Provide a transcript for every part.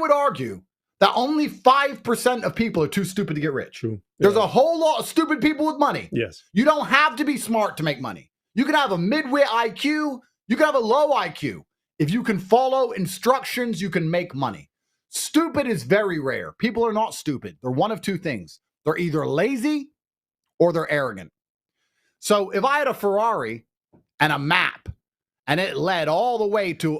would argue that only 5% of people are too stupid to get rich. True. There's a whole lot of stupid people with money. Yes. You don't have to be smart to make money. You can have a mid-wit IQ. You can have a low IQ. If you can follow instructions, you can make money. Stupid is very rare. People are not stupid. They're one of two things. They're either lazy or they're arrogant. So if I had a Ferrari and a map and it led all the way to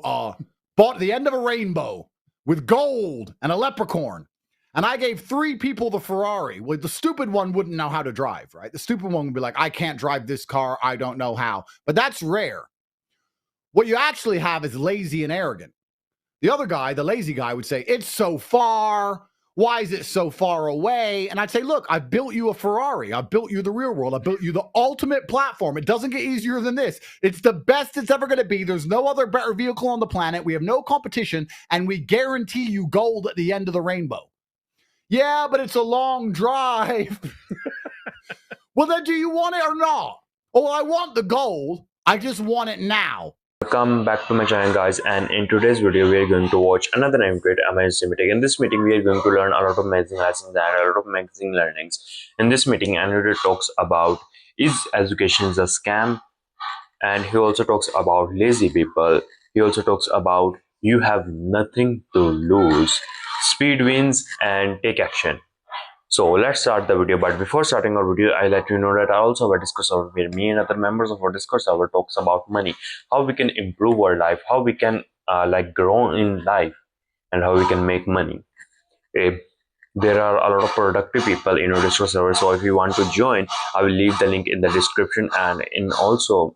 the end of a rainbow with gold and a leprechaun, and I gave 3 people the Ferrari, well, the stupid one wouldn't know how to drive, right? The stupid one would be like, I can't drive this car. I don't know how. But that's rare. What you actually have is lazy and arrogant. The other guy, the lazy guy, would say, it's so far. Why is it so far away? And I'd say, look, I built you a Ferrari. I built you the real world. I built you the ultimate platform. It doesn't get easier than this. It's the best it's ever going to be. There's no other better vehicle on the planet. We have no competition, and we guarantee you gold at the end of the rainbow. Yeah, but it's a long drive. Well, then do you want it or not? Oh, I want the gold. I just want it now. Welcome back to my channel, guys, and in today's video we are going to watch another Andrew Tate Emergency Meeting. In this meeting we are going to learn a lot of amazing lessons and a lot of amazing learnings. In this meeting, Andrew Tate talks about is education is a scam, and he also talks about lazy people. He also talks about you have nothing to lose, speed wins, and take action. So let's start the video. But before starting our video, I let you know that I also have a Discord server where me and other members of our Discord server talks about money, how we can improve our life, how we can grow in life, and how we can make money. There are a lot of productive people in our Discord server, so if you want to join, I will leave the link in the description and in also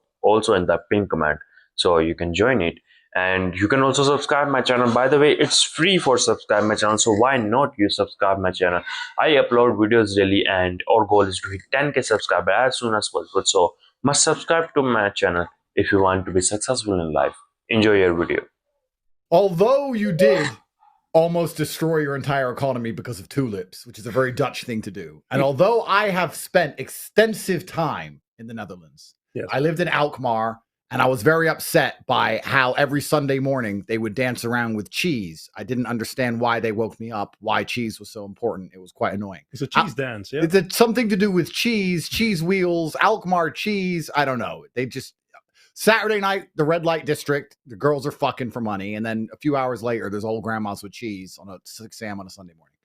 in the pinned comment, so you can join it. And you can also subscribe my channel. By the way, it's free for subscribe my channel, so why not you subscribe my channel? I upload videos daily and our goal is to hit 10k subscribers as soon as possible, so must subscribe to my channel if you want to be successful in life. Enjoy your video. Although you did almost destroy your entire economy because of tulips, which is a very Dutch thing to do, and although I have spent extensive time in the Netherlands, yes. I lived in Alkmaar. And I was very upset by how every Sunday morning they would dance around with cheese. I didn't understand why they woke me up, why cheese was so important. It was quite annoying. It's a cheese dance, yeah? It's something to do with cheese wheels, Alkmaar cheese. I don't know. They just, Saturday night, the red light district, the girls are fucking for money. And then a few hours later, there's old grandmas with cheese on a 6 a.m. on a Sunday morning.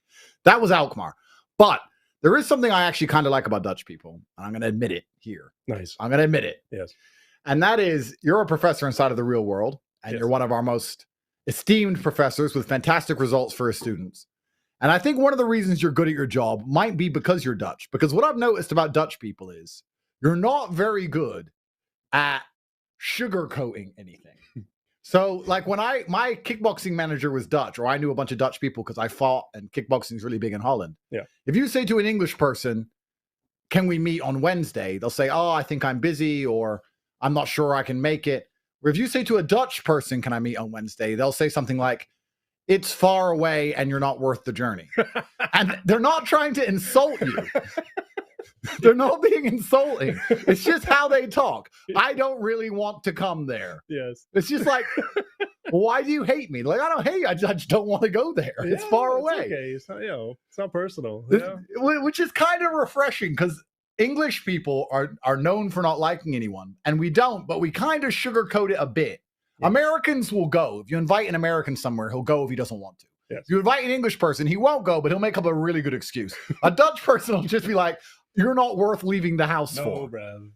That was Alkmaar. But there is something I actually kind of like about Dutch people. And I'm going to admit it here. Nice. I'm going to admit it. Yes. And that is, you're a professor inside of the real world, and yes. You're one of our most esteemed professors with fantastic results for his students. And I think one of the reasons you're good at your job might be because you're Dutch. Because what I've noticed about Dutch people is you're not very good at sugarcoating anything. So like when my kickboxing manager was Dutch, or I knew a bunch of Dutch people because I fought, and kickboxing is really big in Holland. Yeah. If you say to an English person, can we meet on Wednesday? They'll say, oh, I think I'm busy, or I'm not sure I can make it. Or if you say to a Dutch person, can I meet on Wednesday? They'll say something like, it's far away and you're not worth the journey. And they're not trying to insult you. They're not being insulting. It's just how they talk. I don't really want to come there. Yes. It's just like, why do you hate me? Like, I don't hate you. I just don't want to go there. Yeah, it's far away. It's okay. It's not, it's not personal. Which is kind of refreshing, because English people are known for not liking anyone, and we don't, but we kind of sugarcoat it a bit. Yes. Americans will go. If you invite an American somewhere, he'll go if he doesn't want to. Yes. If you invite an English person, he won't go, but he'll make up a really good excuse. A Dutch person will just be like, you're not worth leaving the house for. Brad.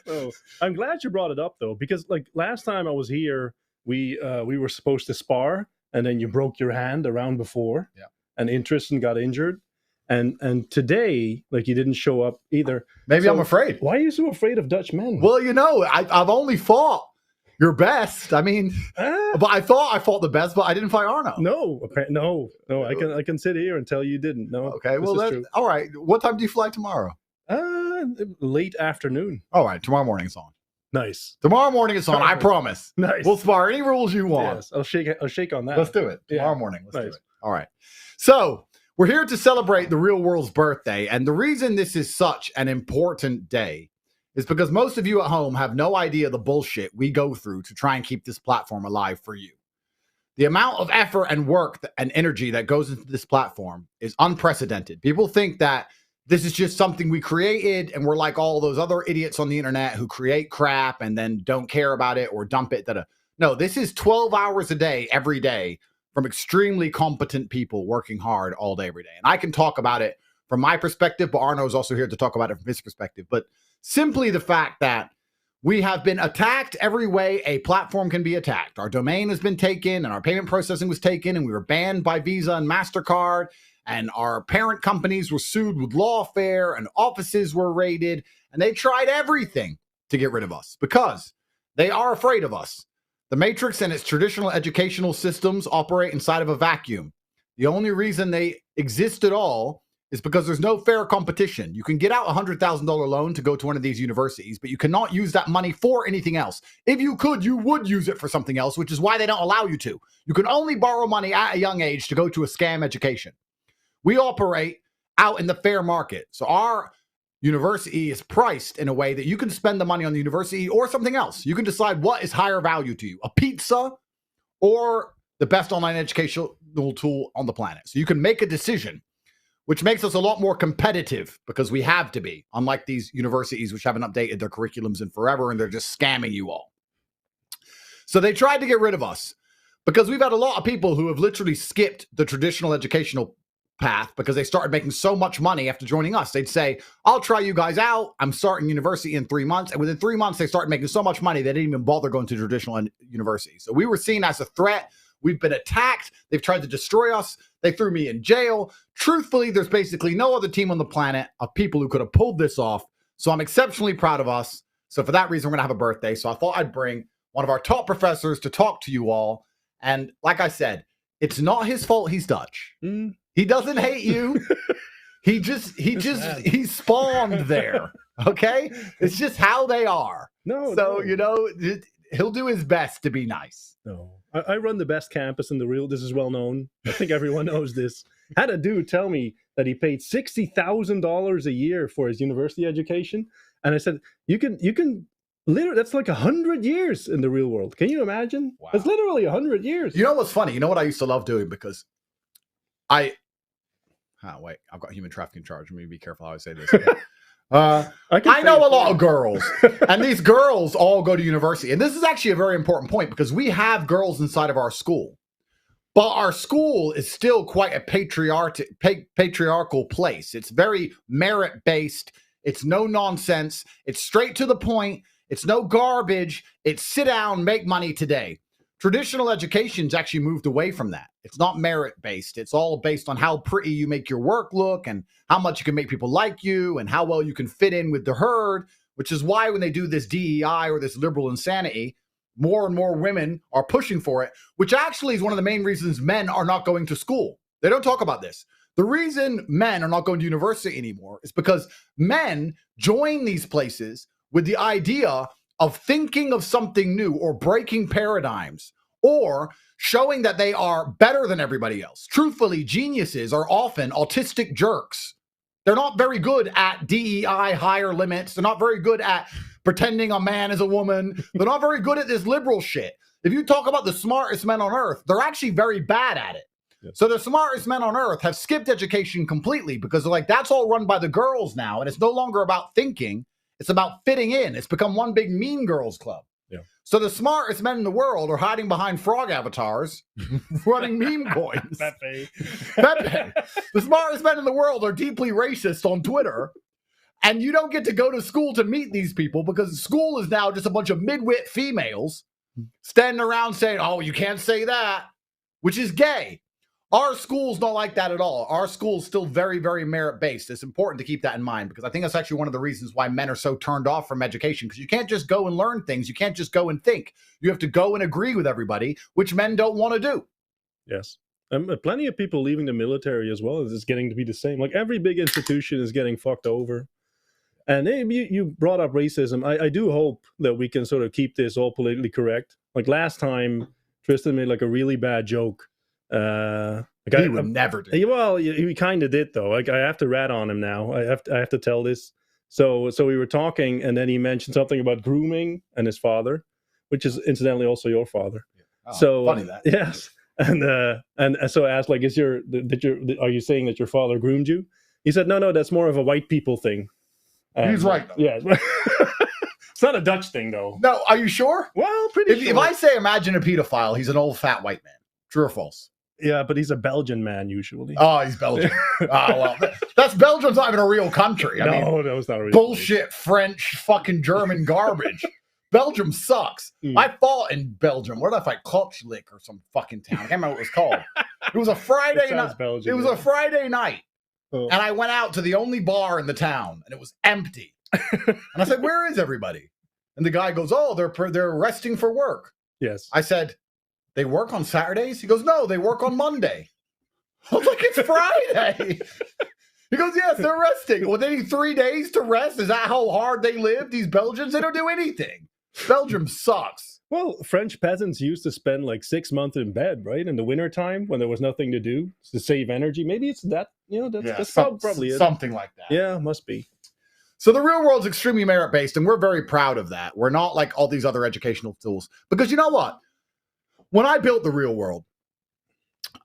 No. I'm glad you brought it up, though, because like last time I was here, we were supposed to spar, and then you broke your hand the round before, and Tristan got injured. And today, like, you didn't show up either. Maybe I'm afraid. Why are you so afraid of Dutch men? Well, I've only fought your best. I mean, but I thought I fought the best, but I didn't fight Arno. No. I can sit here and tell you didn't. No. Okay. Well, that's all right. What time do you fly tomorrow? Late afternoon. All right. Tomorrow morning it's on. Nice. Tomorrow morning it's on. I promise. Nice. We'll spar any rules you want. Yes. I'll shake on that. Let's do it. Tomorrow morning. Let's do it. All right. So we're here to celebrate the real world's birthday. And the reason this is such an important day is because most of you at home have no idea the bullshit we go through to try and keep this platform alive for you. The amount of effort and work and energy that goes into this platform is unprecedented. People think that this is just something we created and we're like all those other idiots on the internet who create crap and then don't care about it or dump it. No, this is 12 hours a day, every day, from extremely competent people working hard all day, every day. And I can talk about it from my perspective, but Arno is also here to talk about it from his perspective. But simply the fact that we have been attacked every way a platform can be attacked. Our domain has been taken and our payment processing was taken and we were banned by Visa and MasterCard and our parent companies were sued with lawfare and offices were raided and they tried everything to get rid of us because they are afraid of us. The Matrix and its traditional educational systems operate inside of a vacuum. The only reason they exist at all is because there's no fair competition. You can get out a $100,000 loan to go to one of these universities, but you cannot use that money for anything else. If you could, you would use it for something else, which is why they don't allow you to. You can only borrow money at a young age to go to a scam education. We operate out in the fair market. So our university is priced in a way that you can spend the money on the university or something else. You can decide what is higher value to you, a pizza or the best online educational tool on the planet. So you can make a decision, which makes us a lot more competitive because we have to be, unlike these universities which haven't updated their curriculums in forever and they're just scamming you all. So they tried to get rid of us because we've had a lot of people who have literally skipped the traditional educational path because they started making so much money after joining us. They'd say, I'll try you guys out. I'm starting university in 3 months. And within 3 months, they started making so much money, they didn't even bother going to traditional university. So we were seen as a threat. We've been attacked. They've tried to destroy us. They threw me in jail. Truthfully, there's basically no other team on the planet of people who could have pulled this off. So I'm exceptionally proud of us. So for that reason, we're going to have a birthday. So I thought I'd bring one of our top professors to talk to you all. And like I said, it's not his fault he's Dutch. He doesn't hate you. He spawned there. Okay? It's just how they are. He'll do his best to be nice. No. I run the best campus in the real. This is well known. I think everyone knows this. Had a dude tell me that he paid $60,000 a year for his university education, and I said, "You can literally. That's like 100 years in the real world. Can you imagine? Wow. It's literally 100 years." You know what's funny? You know what I used to love doing because I've got human trafficking charge. Let me be careful how I say this. I know a lot of girls, and these girls all go to university. And this is actually a very important point because we have girls inside of our school, but our school is still quite a patriarchal place. It's very merit-based. It's no nonsense. It's straight to the point. It's no garbage. It's sit down, make money today. Traditional education's actually moved away from that. It's not merit-based. It's all based on how pretty you make your work look and how much you can make people like you and how well you can fit in with the herd, which is why when they do this DEI or this liberal insanity, more and more women are pushing for it, which actually is one of the main reasons men are not going to school. They don't talk about this. The reason men are not going to university anymore is because men join these places with the idea of thinking of something new or breaking paradigms or showing that they are better than everybody else. Truthfully, geniuses are often autistic jerks. They're not very good at DEI higher limits. They're not very good at pretending a man is a woman. They're not very good at this liberal shit. If you talk about the smartest men on earth, they're actually very bad at it. Yep. So the smartest men on earth have skipped education completely because they're like, that's all run by the girls now. And it's no longer about thinking. It's about fitting in. It's become one big mean girls club. Yeah. So the smartest men in the world are hiding behind frog avatars, running meme coins. Pepe. The smartest men in the world are deeply racist on Twitter. And you don't get to go to school to meet these people because school is now just a bunch of midwit females standing around saying, oh, you can't say that, which is gay. Our school's not like that at all. Our school's still very, very merit-based. It's important to keep that in mind because I think that's actually one of the reasons why men are so turned off from education because you can't just go and learn things. You can't just go and think. You have to go and agree with everybody, which men don't want to do. Yes. Plenty of people leaving the military as well. It's getting to be the same. Like every big institution is getting fucked over. And you brought up racism. I do hope that we can sort of keep this all politically correct. Like last time, Tristan made like a really bad joke. He would never do. Well, he kind of did though. Like I have to rat on him now. I have to tell this. So we were talking, and then he mentioned something about grooming and his father, which is incidentally also your father. Oh, so funny that. Yes. And so I asked, like, are you saying that your father groomed you? He said, no, that's more of a white people thing. He's right, though. Yeah. It's not a Dutch thing, though. No, are you sure? Well, pretty sure. If I say imagine a pedophile, he's an old fat white man. True or false? Yeah, but he's a Belgian man usually. Oh, he's Belgian. Well, that's Belgium's not even a real country. I mean, no, it's not a real bullshit country. French fucking German garbage. Belgium sucks. I fought in Belgium. Where did I fight? Klopslick or some fucking town. I can't remember what it was called. It was a Friday night. It was a Friday night. Oh. And I went out to the only bar in the town, and it was empty. And I said, "Where is everybody?" And the guy goes, "Oh, they're resting for work." Yes. I said, "They work on Saturdays?" He goes, "No, they work on Monday." I was like, "It's Friday." He goes, "Yes, they're resting." Well, they need 3 days to rest. Is that how hard they live? These Belgians, they don't do anything. Belgium sucks. Well, French peasants used to spend like 6 months in bed, right? In the wintertime when there was nothing to do to save energy. Maybe it's that, that's probably it. Something like that. Yeah, must be. So the real world's extremely merit-based, and we're very proud of that. We're not like all these other educational tools. Because you know what? When I built the real world,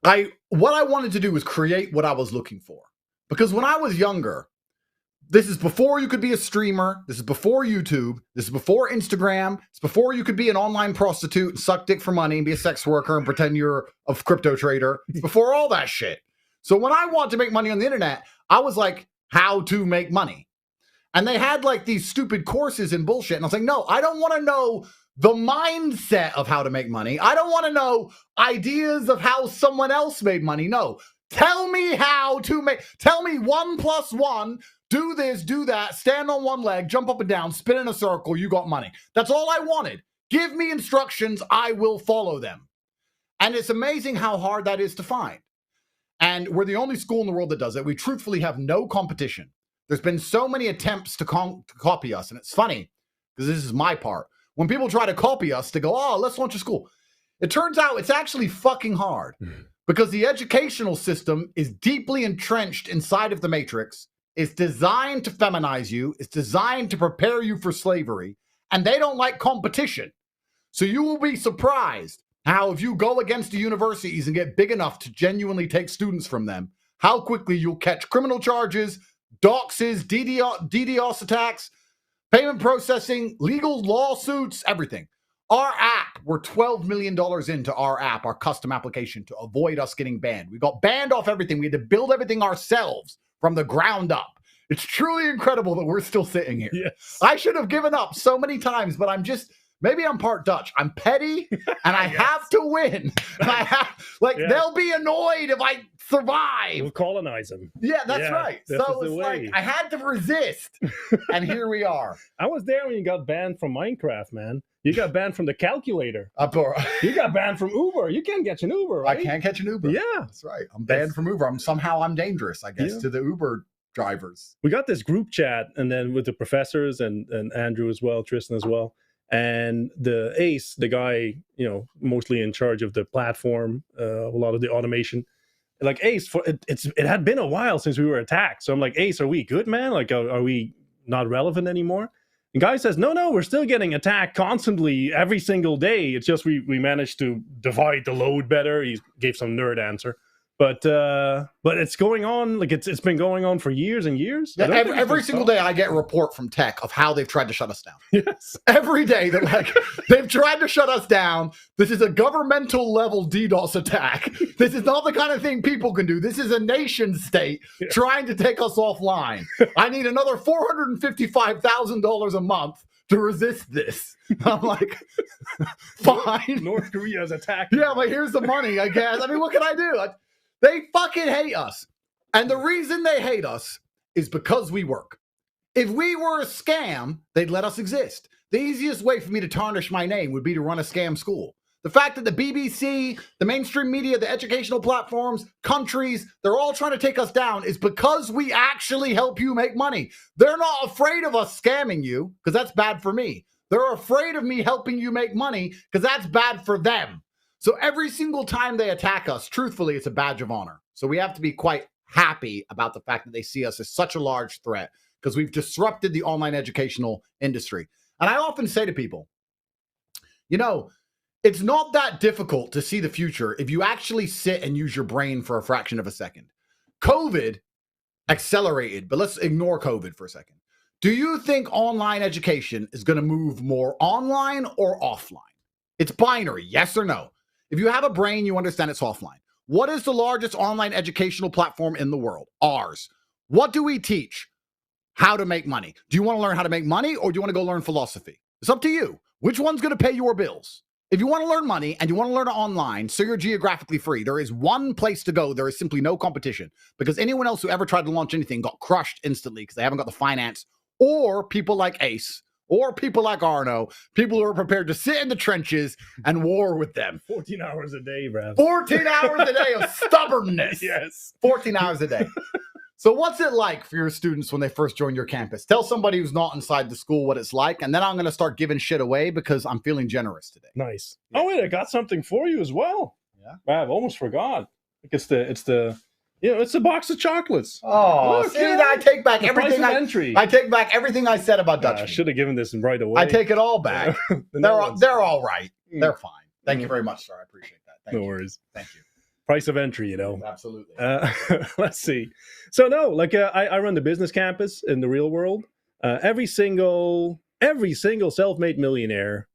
what I wanted to do was create what I was looking for. Because when I was younger, this is before you could be a streamer. This is before YouTube. This is before Instagram. It's before you could be an online prostitute and suck dick for money and be a sex worker and pretend you're a crypto trader. It's before all that shit. So when I wanted to make money on the internet, I was like, how to make money. And they had like these stupid courses and bullshit. And I was like, no, I don't want to know the mindset of how to make money. I don't want to know ideas of how someone else made money. No, tell me how to tell me 1 + 1, do this, do that, stand on one leg, jump up and down, spin in a circle, you got money. That's all I wanted. Give me instructions, I will follow them. And it's amazing how hard that is to find. And we're the only school in the world that does it. We truthfully have no competition. There's been so many attempts to copy us. And it's funny, because this is my part. When people try to copy us, they go, oh, let's launch a school. It turns out it's actually fucking hard. Because the educational system is deeply entrenched inside of the matrix. It's designed to feminize you. It's designed to prepare you for slavery. And they don't like competition. So you will be surprised how if you go against the universities and get big enough to genuinely take students from them, how quickly you'll catch criminal charges, doxes, DDoS attacks, payment processing, legal lawsuits, everything. Our app, we're $12 million into our app, our custom application, to avoid us getting banned. We got banned off everything. We had to build everything ourselves from the ground up. It's truly incredible that we're still sitting here. Yes. I should have given up so many times, but maybe I'm part Dutch. I'm petty, and I have to win. And I have, they'll be annoyed if I survive. We'll colonize them. Yeah, that's right. So it's like, I had to resist, and here we are. I was there when you got banned from Minecraft, man. You got banned from the calculator. You got banned from Uber. You can't catch an Uber, right? I can't catch an Uber. Yeah. That's right. I'm banned from Uber. I'm dangerous, I guess, to the Uber drivers. We got this group chat, and then with the professors and Andrew as well, Tristan as well. And the Ace, the guy, mostly in charge of the platform, a lot of the automation, like Ace, it had been a while since we were attacked. So I'm like, Ace, are we good, man? Like, are we not relevant anymore? And guy says, no, we're still getting attacked constantly every single day. It's just we managed to divide the load better. He gave some nerd answer. But it's going on, like it's been going on for years and years. Yeah, every single day I get a report from tech of how they've tried to shut us down. Yes. Every day they're like, they've tried to shut us down. This is a governmental level DDoS attack. This is not the kind of thing people can do. This is a nation state trying to take us offline. I need another $455,000 a month to resist this. I'm like, fine. North Korea's attacking. Yeah, but here's the money, I guess. I mean, what can I do? They fucking hate us. And the reason they hate us is because we work. If we were a scam, they'd let us exist. The easiest way for me to tarnish my name would be to run a scam school. The fact that the BBC, the mainstream media, the educational platforms, countries, they're all trying to take us down is because we actually help you make money. They're not afraid of us scamming you because that's bad for me. They're afraid of me helping you make money because that's bad for them. So every single time they attack us, truthfully, it's a badge of honor. So we have to be quite happy about the fact that they see us as such a large threat because we've disrupted the online educational industry. And I often say to people, It's not that difficult to see the future if you actually sit and use your brain for a fraction of a second. COVID accelerated, but let's ignore COVID for a second. Do you think online education is going to move more online or offline? It's binary, yes or no. If you have a brain, you understand it's offline. What is the largest online educational platform in the world? Ours. What do we teach? How to make money. Do you want to learn how to make money, or do you want to go learn philosophy? It's up to you. Which one's going to pay your bills? If you want to learn money and you want to learn it online, so you're geographically free, there is one place to go. There is simply no competition, because anyone else who ever tried to launch anything got crushed instantly because they haven't got the finance, or people like Ace, or people like Arno, people who are prepared to sit in the trenches and war with them. 14 hours a day, bro. 14 hours a day of stubbornness. Yes. 14 hours a day. So what's it like for your students when they first join your campus? Tell somebody who's not inside the school what it's like, and then I'm going to start giving shit away because I'm feeling generous today. Nice. Oh wait, I got something for you as well. Yeah. I've almost forgot. It's the a box of chocolates. Oh, look, see, I take back the everything. price of entry. I take back everything I said about I Dutch. should have given this right away. I take it all back. They're all right. Mm. They're fine. Thank you very much, sir. I appreciate that. Thank No you. worries. Thank you. Price of entry, Absolutely. Let's see. So no, I run the business campus in the real world. Every single self-made millionaire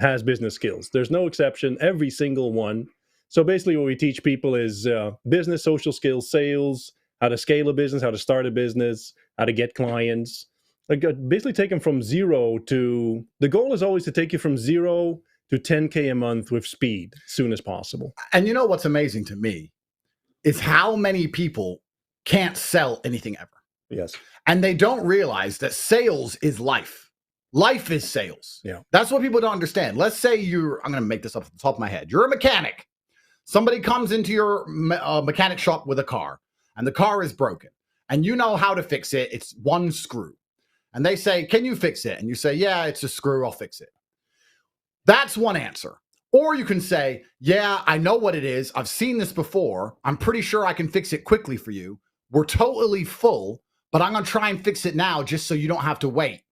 has business skills. There's no exception. Every single one. So basically what we teach people is business, social skills, sales, how to scale a business, how to start a business, how to get clients. Basically take them from zero to, the goal is always to take you from zero to 10K a month with speed as soon as possible. And you know what's amazing to me is how many people can't sell anything ever. Yes. And they don't realize that sales is life. Life is sales. Yeah. That's what people don't understand. Let's say I'm going to make this up off the top of my head. You're a mechanic. Somebody comes into your mechanic shop with a car, and the car is broken, and you know how to fix it. It's one screw. And they say, can you fix it? And you say, yeah, it's a screw. I'll fix it. That's one answer. Or you can say, yeah, I know what it is. I've seen this before. I'm pretty sure I can fix it quickly for you. We're totally full, but I'm going to try and fix it now just so you don't have to wait.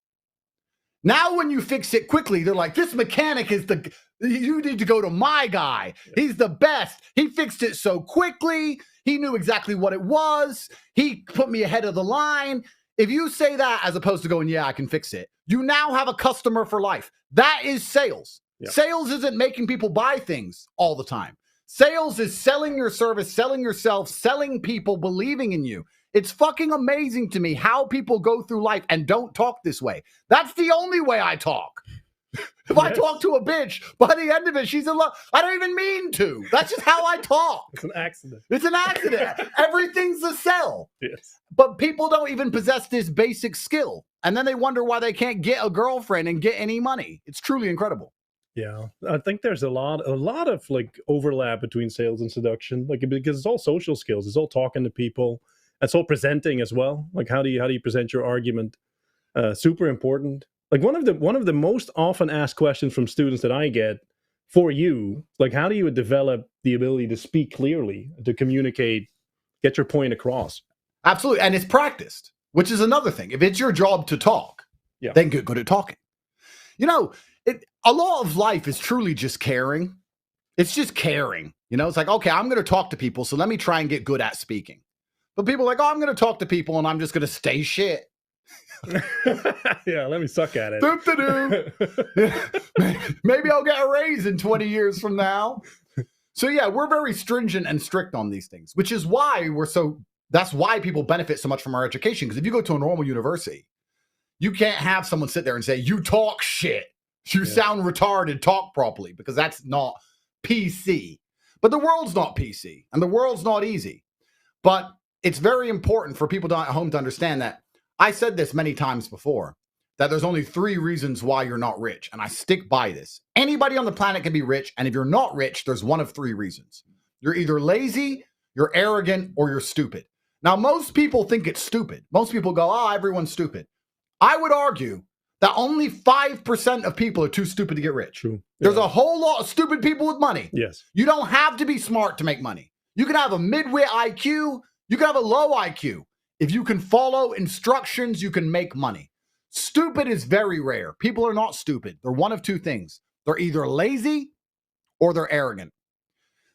Now, when you fix it quickly, they're like, this mechanic is you need to go to my guy. He's the best. He fixed it so quickly. He knew exactly what it was. He put me ahead of the line. If you say that as opposed to going, yeah, I can fix it, you now have a customer for life. That is sales. Yeah. Sales isn't making people buy things all the time. Sales is selling your service, selling yourself, selling people, believing in you. It's fucking amazing to me how people go through life and don't talk this way. That's the only way I talk. If I talk to a bitch, by the end of it, she's in love. I don't even mean to. That's just how I talk. It's an accident. It's an accident. Everything's a sell. Yes. But people don't even possess this basic skill. And then they wonder why they can't get a girlfriend and get any money. It's truly incredible. Yeah, I think there's a lot of like overlap between sales and seduction, because it's all social skills. It's all talking to people. It's all presenting as well. Like how do you present your argument? Super important. Like one of the most often asked questions from students that I get for you, like how do you develop the ability to speak clearly, to communicate, get your point across? Absolutely, and it's practiced, which is another thing. If it's your job to talk, then get good at talking. A lot of life is truly just caring. It's just caring. It's like, okay, I'm going to talk to people, so let me try and get good at speaking. But people are like, oh, I'm going to talk to people and I'm just going to stay shit. Yeah, let me suck at it. Maybe I'll get a raise in 20 years from now. So yeah, we're very stringent and strict on these things, which is why that's why people benefit so much from our education. Because if you go to a normal university, you can't have someone sit there and say, you talk shit. You sound retarded, talk properly, because that's not PC. But the world's not PC, and the world's not easy. But it's very important for people at home to understand that I said this many times before, that there's only 3 reasons why you're not rich. And I stick by this. Anybody on the planet can be rich. And if you're not rich, there's one of 3 reasons. You're either lazy, you're arrogant, or you're stupid. Now, most people think it's stupid. Most people go, oh, everyone's stupid. I would argue that only 5% of people are too stupid to get rich. True. There's a whole lot of stupid people with money. Yes. You don't have to be smart to make money. You can have a midway IQ. You can have a low IQ. If you can follow instructions, you can make money. Stupid is very rare. People are not stupid. They're one of 2 things. They're either lazy or they're arrogant.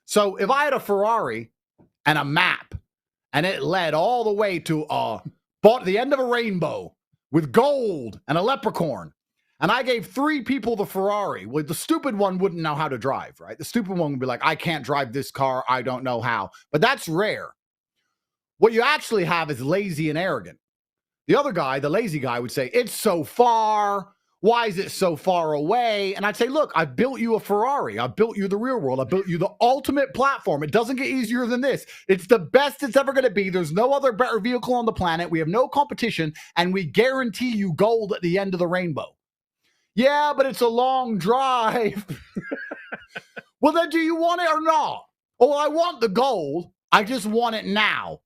So if I had a Ferrari and a map and it led all the way to the end of a rainbow with gold and a leprechaun, and I gave 3 people the Ferrari, well, the stupid one wouldn't know how to drive, right? The stupid one would be like, I can't drive this car. I don't know how. But that's rare. What you actually have is lazy and arrogant. The other guy, the lazy guy, would say, it's so far. Why is it so far away? And I'd say, look, I built you a Ferrari. I built you the real world. I built you the ultimate platform. It doesn't get easier than this. It's the best it's ever going to be. There's no other better vehicle on the planet. We have no competition, and we guarantee you gold at the end of the rainbow. Yeah, but it's a long drive. Well, then do you want it or not? Oh, I want the gold. I just want it now.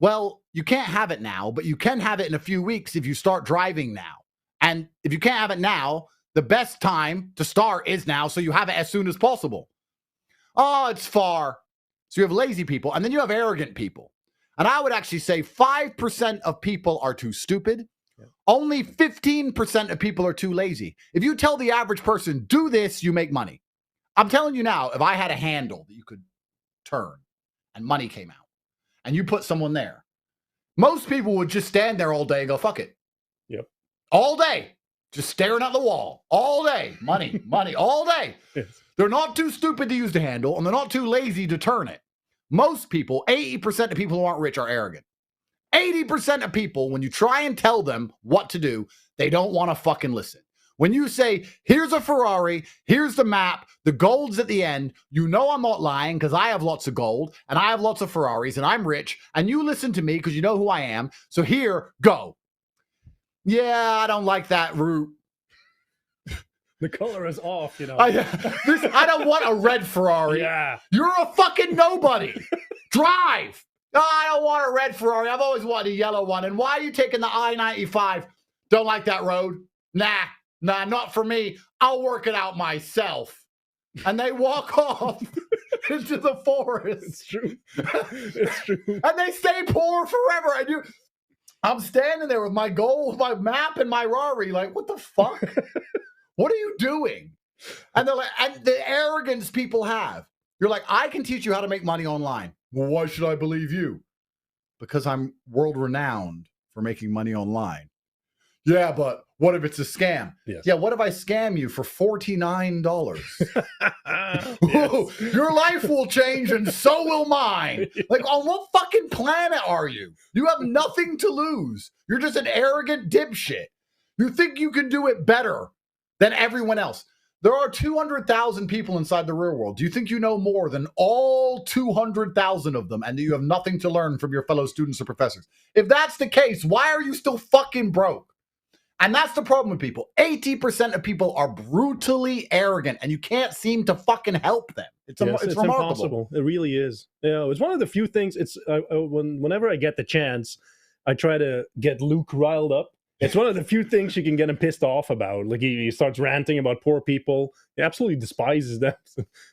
Well, you can't have it now, but you can have it in a few weeks if you start driving now. And if you can't have it now, the best time to start is now, so you have it as soon as possible. Oh, it's far. So you have lazy people, and then you have arrogant people. And I would actually say 5% of people are too stupid. Yeah. Only 15% of people are too lazy. If you tell the average person, do this, you make money. I'm telling you now, if I had a handle that you could turn and money came out, and you put someone there, most people would just stand there all day and go, fuck it. Yep. All day, just staring at the wall, all day, money, money, all day. Yes. They're not too stupid to use the handle, and they're not too lazy to turn it. Most people, 80% of people who aren't rich are arrogant. 80% of people, when you try and tell them what to do, they don't want to fucking listen. When you say, here's a Ferrari, here's the map, the gold's at the end, you know I'm not lying because I have lots of gold, and I have lots of Ferraris, and I'm rich, and you listen to me because you know who I am, so here, go. Yeah, I don't like that route. The color is off, you know. I don't want a red Ferrari. Yeah. You're a fucking nobody. Drive. No, I don't want a red Ferrari. I've always wanted a yellow one. And why are you taking the I-95? Don't like that road? Nah, not for me. I'll work it out myself. And they walk off into the forest. It's true. It's true. And they stay poor forever. And I'm standing there with my gold, my map, and my Rari. Like, what the fuck? What are you doing? And they're like, and the arrogance people have. You're like, I can teach you how to make money online. Well, why should I believe you? Because I'm world renowned for making money online. Yeah, but what if it's a scam? Yes. Yeah, what if I scam you for $49? Yes. Your life will change and so will mine. Like, on what fucking planet are you? You have nothing to lose. You're just an arrogant dipshit. You think you can do it better than everyone else. There are 200,000 people inside the real world. Do you think you know more than all 200,000 of them and that you have nothing to learn from your fellow students or professors? If that's the case, why are you still fucking broke? And that's the problem with people. 80% of people are brutally arrogant, and you can't seem to fucking help them. It's remarkable. Impossible. It really is. You know, it's one of the few things. It's whenever I get the chance, I try to get Luke riled up. It's one of the few things you can get him pissed off about. Like he starts ranting about poor people. He absolutely despises them.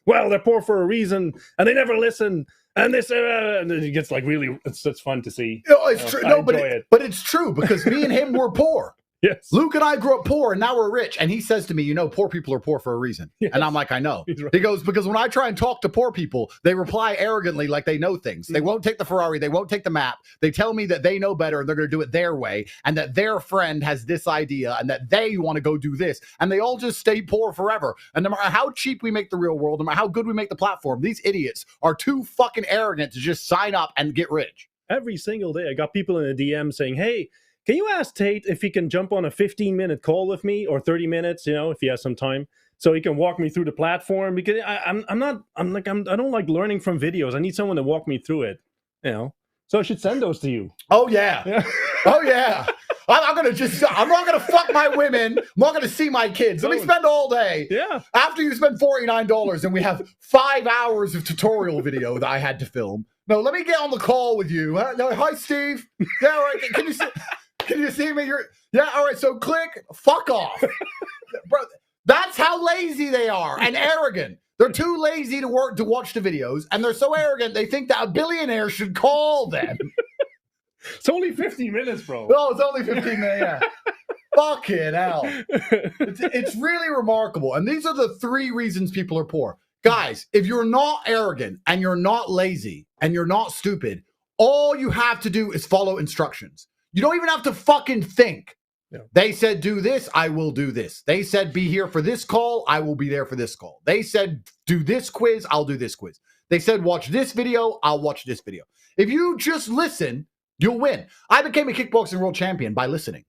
Well, they're poor for a reason, and they never listen. And this, and then he gets like really. It's fun to see. No, it's true. No, but it's true because me and him were poor. Yes. Luke and I grew up poor, and now we're rich. And he says to me, you know, poor people are poor for a reason. Yes. And I'm like, I know. Right. He goes, because when I try and talk to poor people, they reply arrogantly like they know things. Mm-hmm. They won't take the Ferrari. They won't take the map. They tell me that they know better and they're going to do it their way, and that their friend has this idea and that they want to go do this. And they all just stay poor forever. And no matter how cheap we make the real world, no matter how good we make the platform, these idiots are too fucking arrogant to just sign up and get rich. Every single day, I got people in a DM saying, hey, can you ask Tate if he can jump on a 15-minute call with me, or 30 minutes, you know, if he has some time, so he can walk me through the platform? Because I don't like learning from videos. I need someone to walk me through it, you know. So I should send those to you. Oh yeah. Oh yeah. I'm not gonna fuck my women. I'm not gonna see my kids. Let me spend all day. Yeah. After you spend $49 and we have 5 hours of tutorial video that I had to film. No, let me get on the call with you. No, hi Steve. Yeah, all right. Can you see me? Yeah, all right, so click, fuck off. Bro, that's how lazy they are and arrogant. They're too lazy to watch the videos, and they're so arrogant they think that a billionaire should call them. It's only 15 minutes, bro. No, it's only 15 minutes, yeah. Fucking hell. It's really remarkable. And these are the 3 reasons people are poor. Guys, if you're not arrogant and you're not lazy and you're not stupid, all you have to do is follow instructions. You don't even have to fucking think. Yeah. They said, do this, I will do this. They said, be here for this call, I will be there for this call. They said, do this quiz, I'll do this quiz. They said, watch this video, I'll watch this video. If you just listen, you'll win. I became a kickboxing world champion by listening.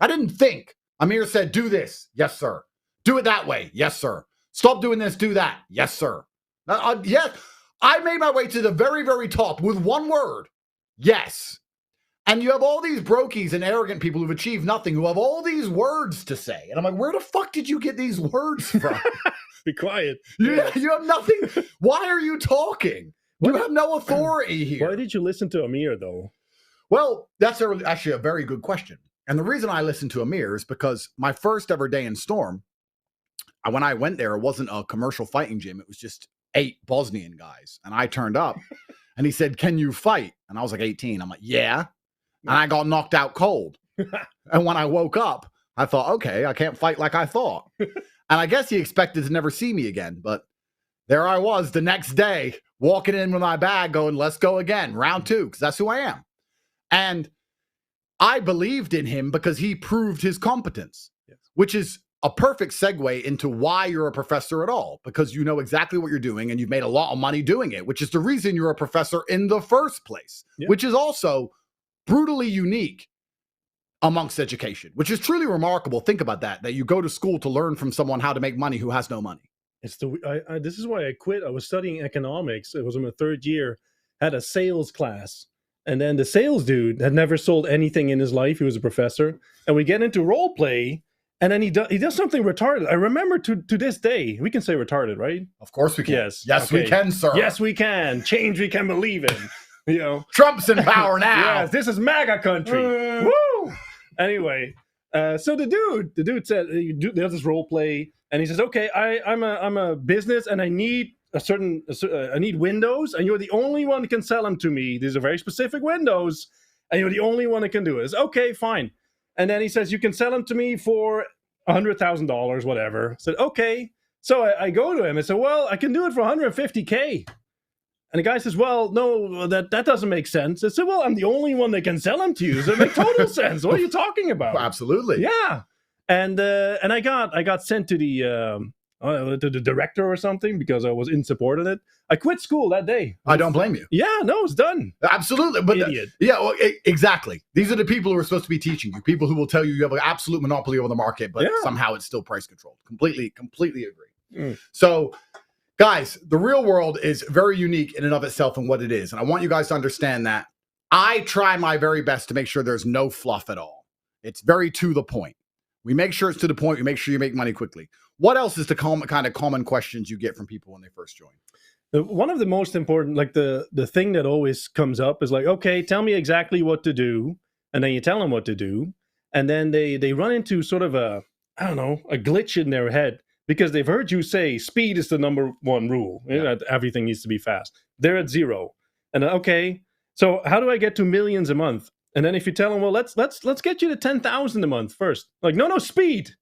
I didn't think. Amir said, do this. Yes, sir. Do it that way. Yes, sir. Stop doing this, do that. Yes, sir. Yes. I made my way to the very, very top with one word. Yes. And you have all these brokies and arrogant people who've achieved nothing, who have all these words to say. And I'm like, where the fuck did you get these words from? Be quiet. You have nothing. Why are you talking? You have no authority here. Why did you listen to Amir, though? Well, that's actually a very good question. And the reason I listened to Amir is because my first ever day in Storm, when I went there, it wasn't a commercial fighting gym. It was just 8 Bosnian guys. And I turned up and he said, can you fight? And I was like 18. I'm like, yeah. And I got knocked out cold. And when I woke up, I thought, okay, I can't fight like I thought. And I guess he expected to never see me again. But there I was the next day, walking in with my bag going, let's go again, round 2, because that's who I am. And I believed in him because he proved his competence, yes, which is a perfect segue into why you're a professor at all, because you know exactly what you're doing and you've made a lot of money doing it, which is the reason you're a professor in the first place, yep, which is also brutally unique amongst education, which is truly remarkable. Think about that you go to school to learn from someone how to make money who has no money. This is why I quit. I was studying economics. It was in my 3rd year, had a sales class. And then the sales dude had never sold anything in his life. He was a professor. And we get into role play, and then he does something retarded. I remember to this day, we can say retarded, right? Of course we can. Yes. Yes, okay. We can, sir. Yes, we can. Change we can believe in. You know, Trump's in power now. Yes, this is MAGA country. Woo! Anyway, so the dude said, there's this role play, and he says, okay, I'm a business, and I need I need windows, and you're the only one that can sell them to me. These are very specific windows, and you're the only one that can do it. It's okay, fine. And then he says, you can sell them to me for $100,000, whatever. I said, okay. So I go to him and said, well, I can do it for $150K. And the guy says, well, no, that doesn't make sense. I said, well, I'm the only one that can sell them to you. So it makes total sense. What are you talking about? Absolutely. Yeah. And I got sent to the director or something because I was in support of it. I quit school that day. I don't blame you. Yeah, no, it's done. Absolutely. But idiot. Well, exactly. These are the people who are supposed to be teaching you. People who will tell you have an absolute monopoly over the market, but somehow it's still price controlled. Completely agree. So, guys, the real world is very unique in and of itself and what it is. And I want you guys to understand that I try my very best to make sure there's no fluff at all. It's very to the point. We make sure it's to the point. We make sure you make money quickly. What else is the kind of common questions you get from people when they first join? One of the most important, like the thing that always comes up is like, okay, tell me exactly what to do. And then you tell them what to do. And then they run into sort of a glitch in their head because they've heard you say speed is the number 1 rule. Yeah. Everything needs to be fast. They're at 0. And okay, so how do I get to millions a month? And then if you tell them, well, let's get you to 10,000 a month first. Like, no, speed.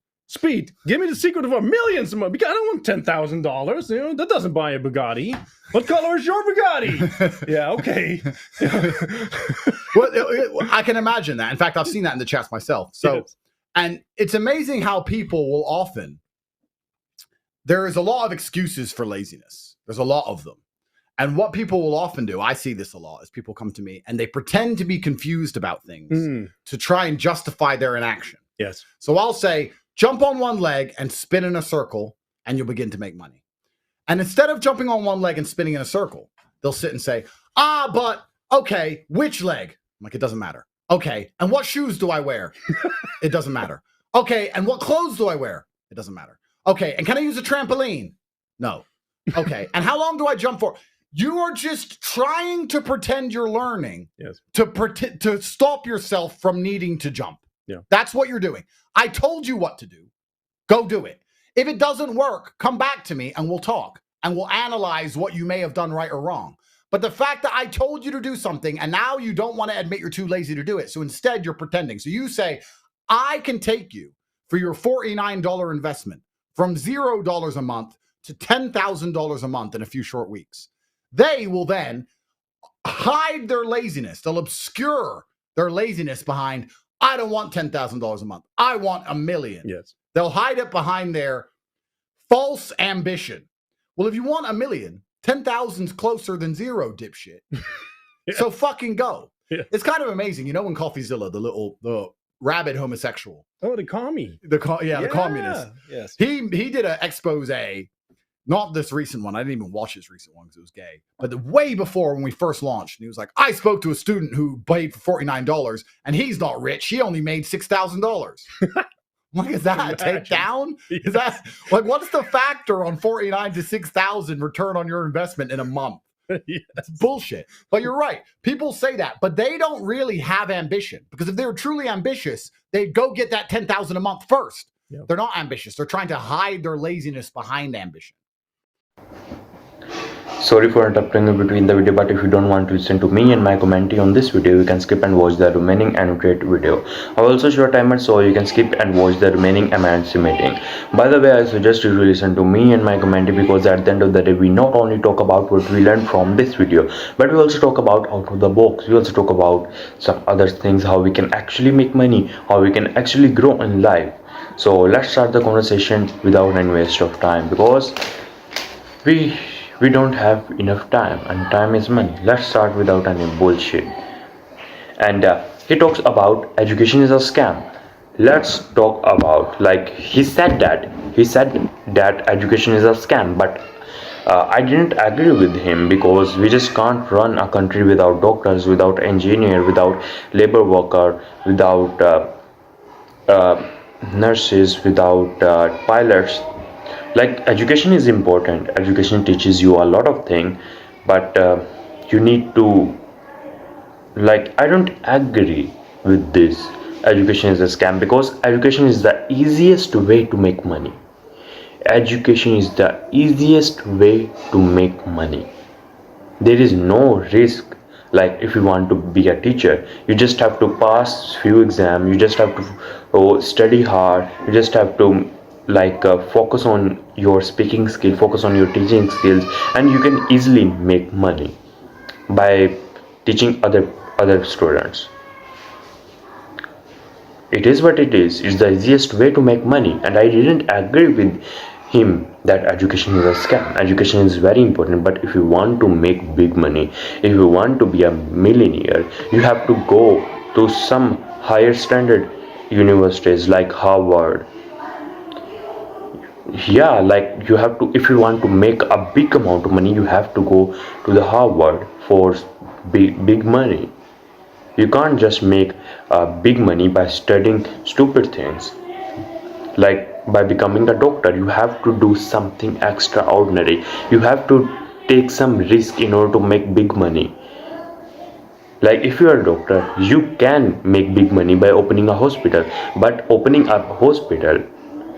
Give me the secret of our millions a month. Because I don't want $10,000. You know, that doesn't buy a Bugatti. What color is your Bugatti? Yeah, okay. Well, I can imagine that. In fact, I've seen that in the chats myself. So, yes. And it's amazing how people will often. There is a lot of excuses for laziness. There's a lot of them. And what people will often do, I see this a lot, is people come to me and they pretend to be confused about things to try and justify their inaction. Yes. So I'll say, jump on one leg and spin in a circle and you'll begin to make money. And instead of jumping on one leg and spinning in a circle, they'll sit and say, but okay, which leg? I'm like, it doesn't matter. Okay, and what shoes do I wear? It doesn't matter. Okay, and what clothes do I wear? It doesn't matter. Okay, and can I use a trampoline? No. Okay, and how long do I jump for? You are just trying to pretend you're learning, yes, to stop yourself from needing to jump. Yeah. That's what you're doing. I told you what to do. Go do it. If it doesn't work, come back to me and we'll talk and we'll analyze what you may have done right or wrong. But the fact that I told you to do something and now you don't want to admit you're too lazy to do it. So instead you're pretending. So you say, I can take you for your $49 investment from $0 a month to $10,000 a month in a few short weeks. They will then hide their laziness. They'll obscure their laziness behind, I don't want $10,000 a month. I want $1 million. Yes. They'll hide it behind their false ambition. Well, if you want $1 million, 10,000's closer than zero, dipshit. Yeah. So fucking go. Yeah. It's kind of amazing. You know, when CoffeeZilla, the rabid homosexual, Oh, the commie. the communist, Yes. he did an expose, not this recent one. I didn't even watch his recent one because it was gay, but the way before when we first launched, and he was like, I spoke to a student who paid for $49 and he's not rich. He only made $6,000. Like, is that a takedown? Is that like, what's the factor on 49 to 6,000 return on your investment in a month? Yes. It's bullshit. But you're right. People say that, but they don't really have ambition, because if they were truly ambitious, they'd go get that 10,000 a month first. Yep. They're not ambitious. They're trying to hide their laziness behind ambition. Sorry for interrupting you between the video, but if you don't want to listen to me and my commentary on this video, you can skip and watch the remaining annotated video. I will also show a timer so you can skip and watch the remaining emergency meeting. By the way, I suggest you to listen to me and my commentary, because at the end of the day, we not only talk about what we learned from this video, but we also talk about out of the box. We also talk about some other things, how we can actually make money, how we can actually grow in life. So let's start the conversation without any waste of time, because we don't have enough time, and time is money. Let's start without any bullshit. And he talks about education is a scam. Let's talk about, like, he said that education is a scam, but I didn't agree with him, because we just can't run a country without doctors, without engineer, without labor worker, without nurses, without pilots. Like, education is important. Education teaches you a lot of things, but you need to, like, I don't agree with this education is a scam, because education is the easiest way to make money. Education is the easiest way to make money. There is no risk. Like, if you want to be a teacher, you just have to pass few exams, you just have to study hard, you just have to, like, focus on your speaking skill, focus on your teaching skills, and you can easily make money by teaching other students. It is what it is. It's the easiest way to make money, and I didn't agree with him that education is a scam. Education is very important, but if you want to make big money, if you want to be a millionaire, you have to go to some higher standard universities like Harvard. Yeah, like, you have to, if you want to make a big amount of money, you have to go to the Harvard for big money. You can't just make big money by studying stupid things. Like, by becoming a doctor, you have to do something extraordinary. You have to take some risk in order to make big money. Like, if you are a doctor, you can make big money by opening a hospital, but opening a hospital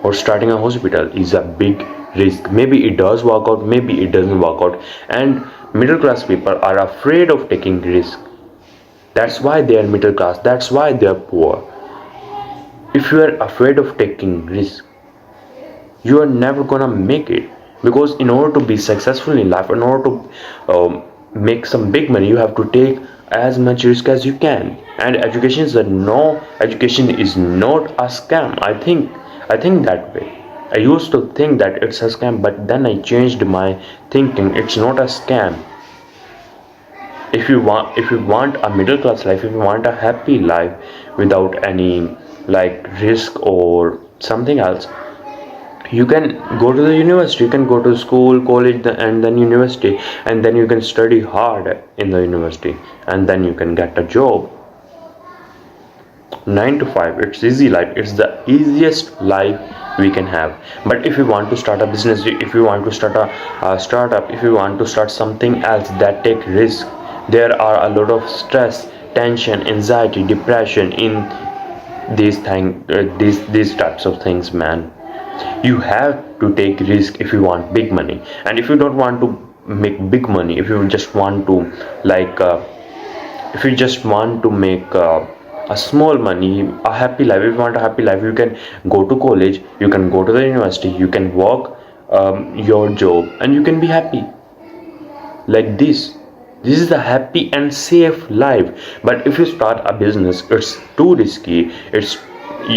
or starting a hospital is a big risk. Maybe it does work out, maybe it doesn't work out, and middle class people are afraid of taking risk. That's why they are middle class, that's why they are poor. If you are afraid of taking risk, you are never gonna make it, because in order to be successful in life, in order to make some big money, you have to take as much risk as you can. And education is education is not a scam. I think that way. I used to think that it's a scam, but then I changed my thinking. It's not a scam. If you want a middle class life, if you want a happy life without any, like, risk or something else, you can go to the university, you can go to school, college, and then university, and then you can study hard in the university, and then you can get a job. 9 to 5, it's easy life. It's the easiest life we can have. But if you want to start a business, if you want to start a startup, if you want to start something else that take risk, there are a lot of stress, tension, anxiety, depression in these types of things, man. You have to take risk if you want big money. And if you don't want to make big money, if you just want to, like, if you just want to make a small money, a happy life, if you want a happy life, you can go to college, you can go to the university, you can work your job and you can be happy like this is a happy and safe life. But if you start a business, it's too risky. It's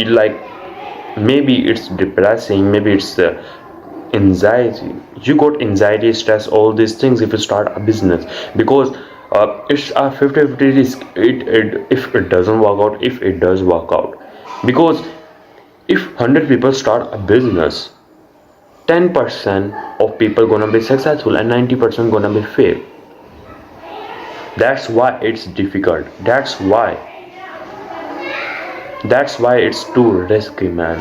like maybe it's depressing, maybe it's anxiety. You got anxiety, stress, all these things if you start a business, because it's a 50-50 risk. If it doesn't work out, if it does work out, because if 100 people start a business, 10% of people gonna be successful and 90% gonna be fail. That's why it's difficult. That's why it's too risky, man.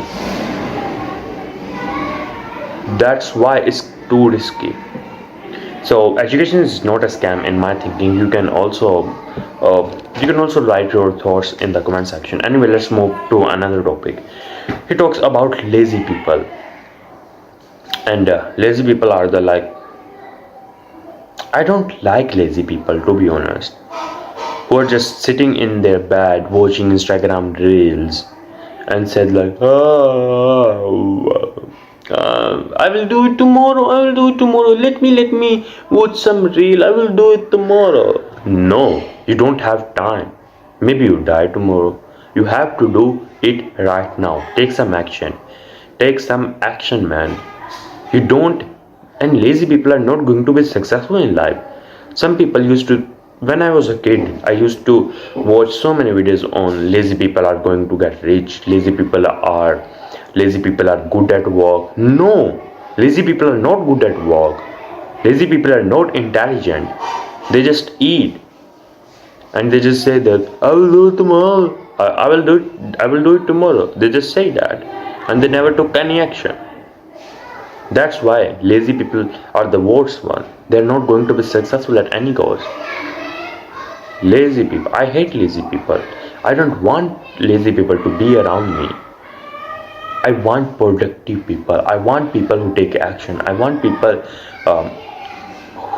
That's why it's too risky. So education is not a scam in my thinking. You can also write your thoughts in the comment section. Anyway, let's move to another topic. He talks about lazy people, and lazy people are the like. I don't like lazy people, to be honest, who are just sitting in their bed watching Instagram reels and said like, oh, I will do it tomorrow. I will do it tomorrow. Let me watch some reel. I will do it tomorrow. No, you don't have time. Maybe you die tomorrow. You have to do it right now. Take some action. Take some action, man. You don't, and lazy people are not going to be successful in life. Some people used to, when I was a kid, I used to watch so many videos on lazy people are going to get rich, lazy people are good at work. No, lazy people are not good at work. Lazy people are not intelligent. They just eat and they just say that I will do it tomorrow. I will do it tomorrow. They just say that and they never took any action. That's why lazy people are the worst one. They're not going to be successful at any cost. Lazy people. I hate lazy people. I don't want lazy people to be around me. I want productive people. I want people who take action. I want people um,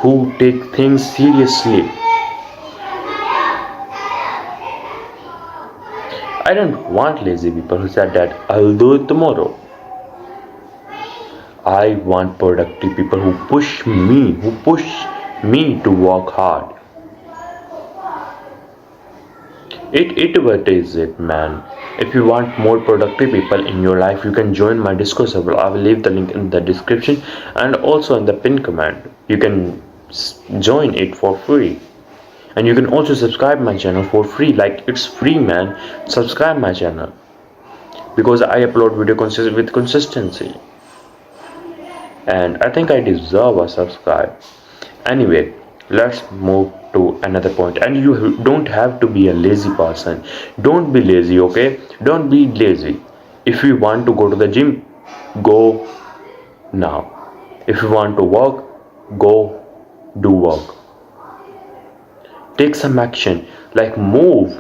who take things seriously. I don't want lazy people who said that I'll do it tomorrow. I want productive people who push me to work hard. What is it, man? If you want more productive people in your life, you can join my Discord server. I will leave the link in the description and also in the pin comment. You can join it for free. And you can also subscribe my channel for free. Like, it's free, man. Subscribe my channel, because I upload video with consistency, and I think I deserve a subscribe. Anyway, let's move to another point. And you don't have to be a lazy person. Don't be lazy, okay? Don't be lazy. If you want to go to the gym, go now. If you want to work, go do work. Take some action. Like move.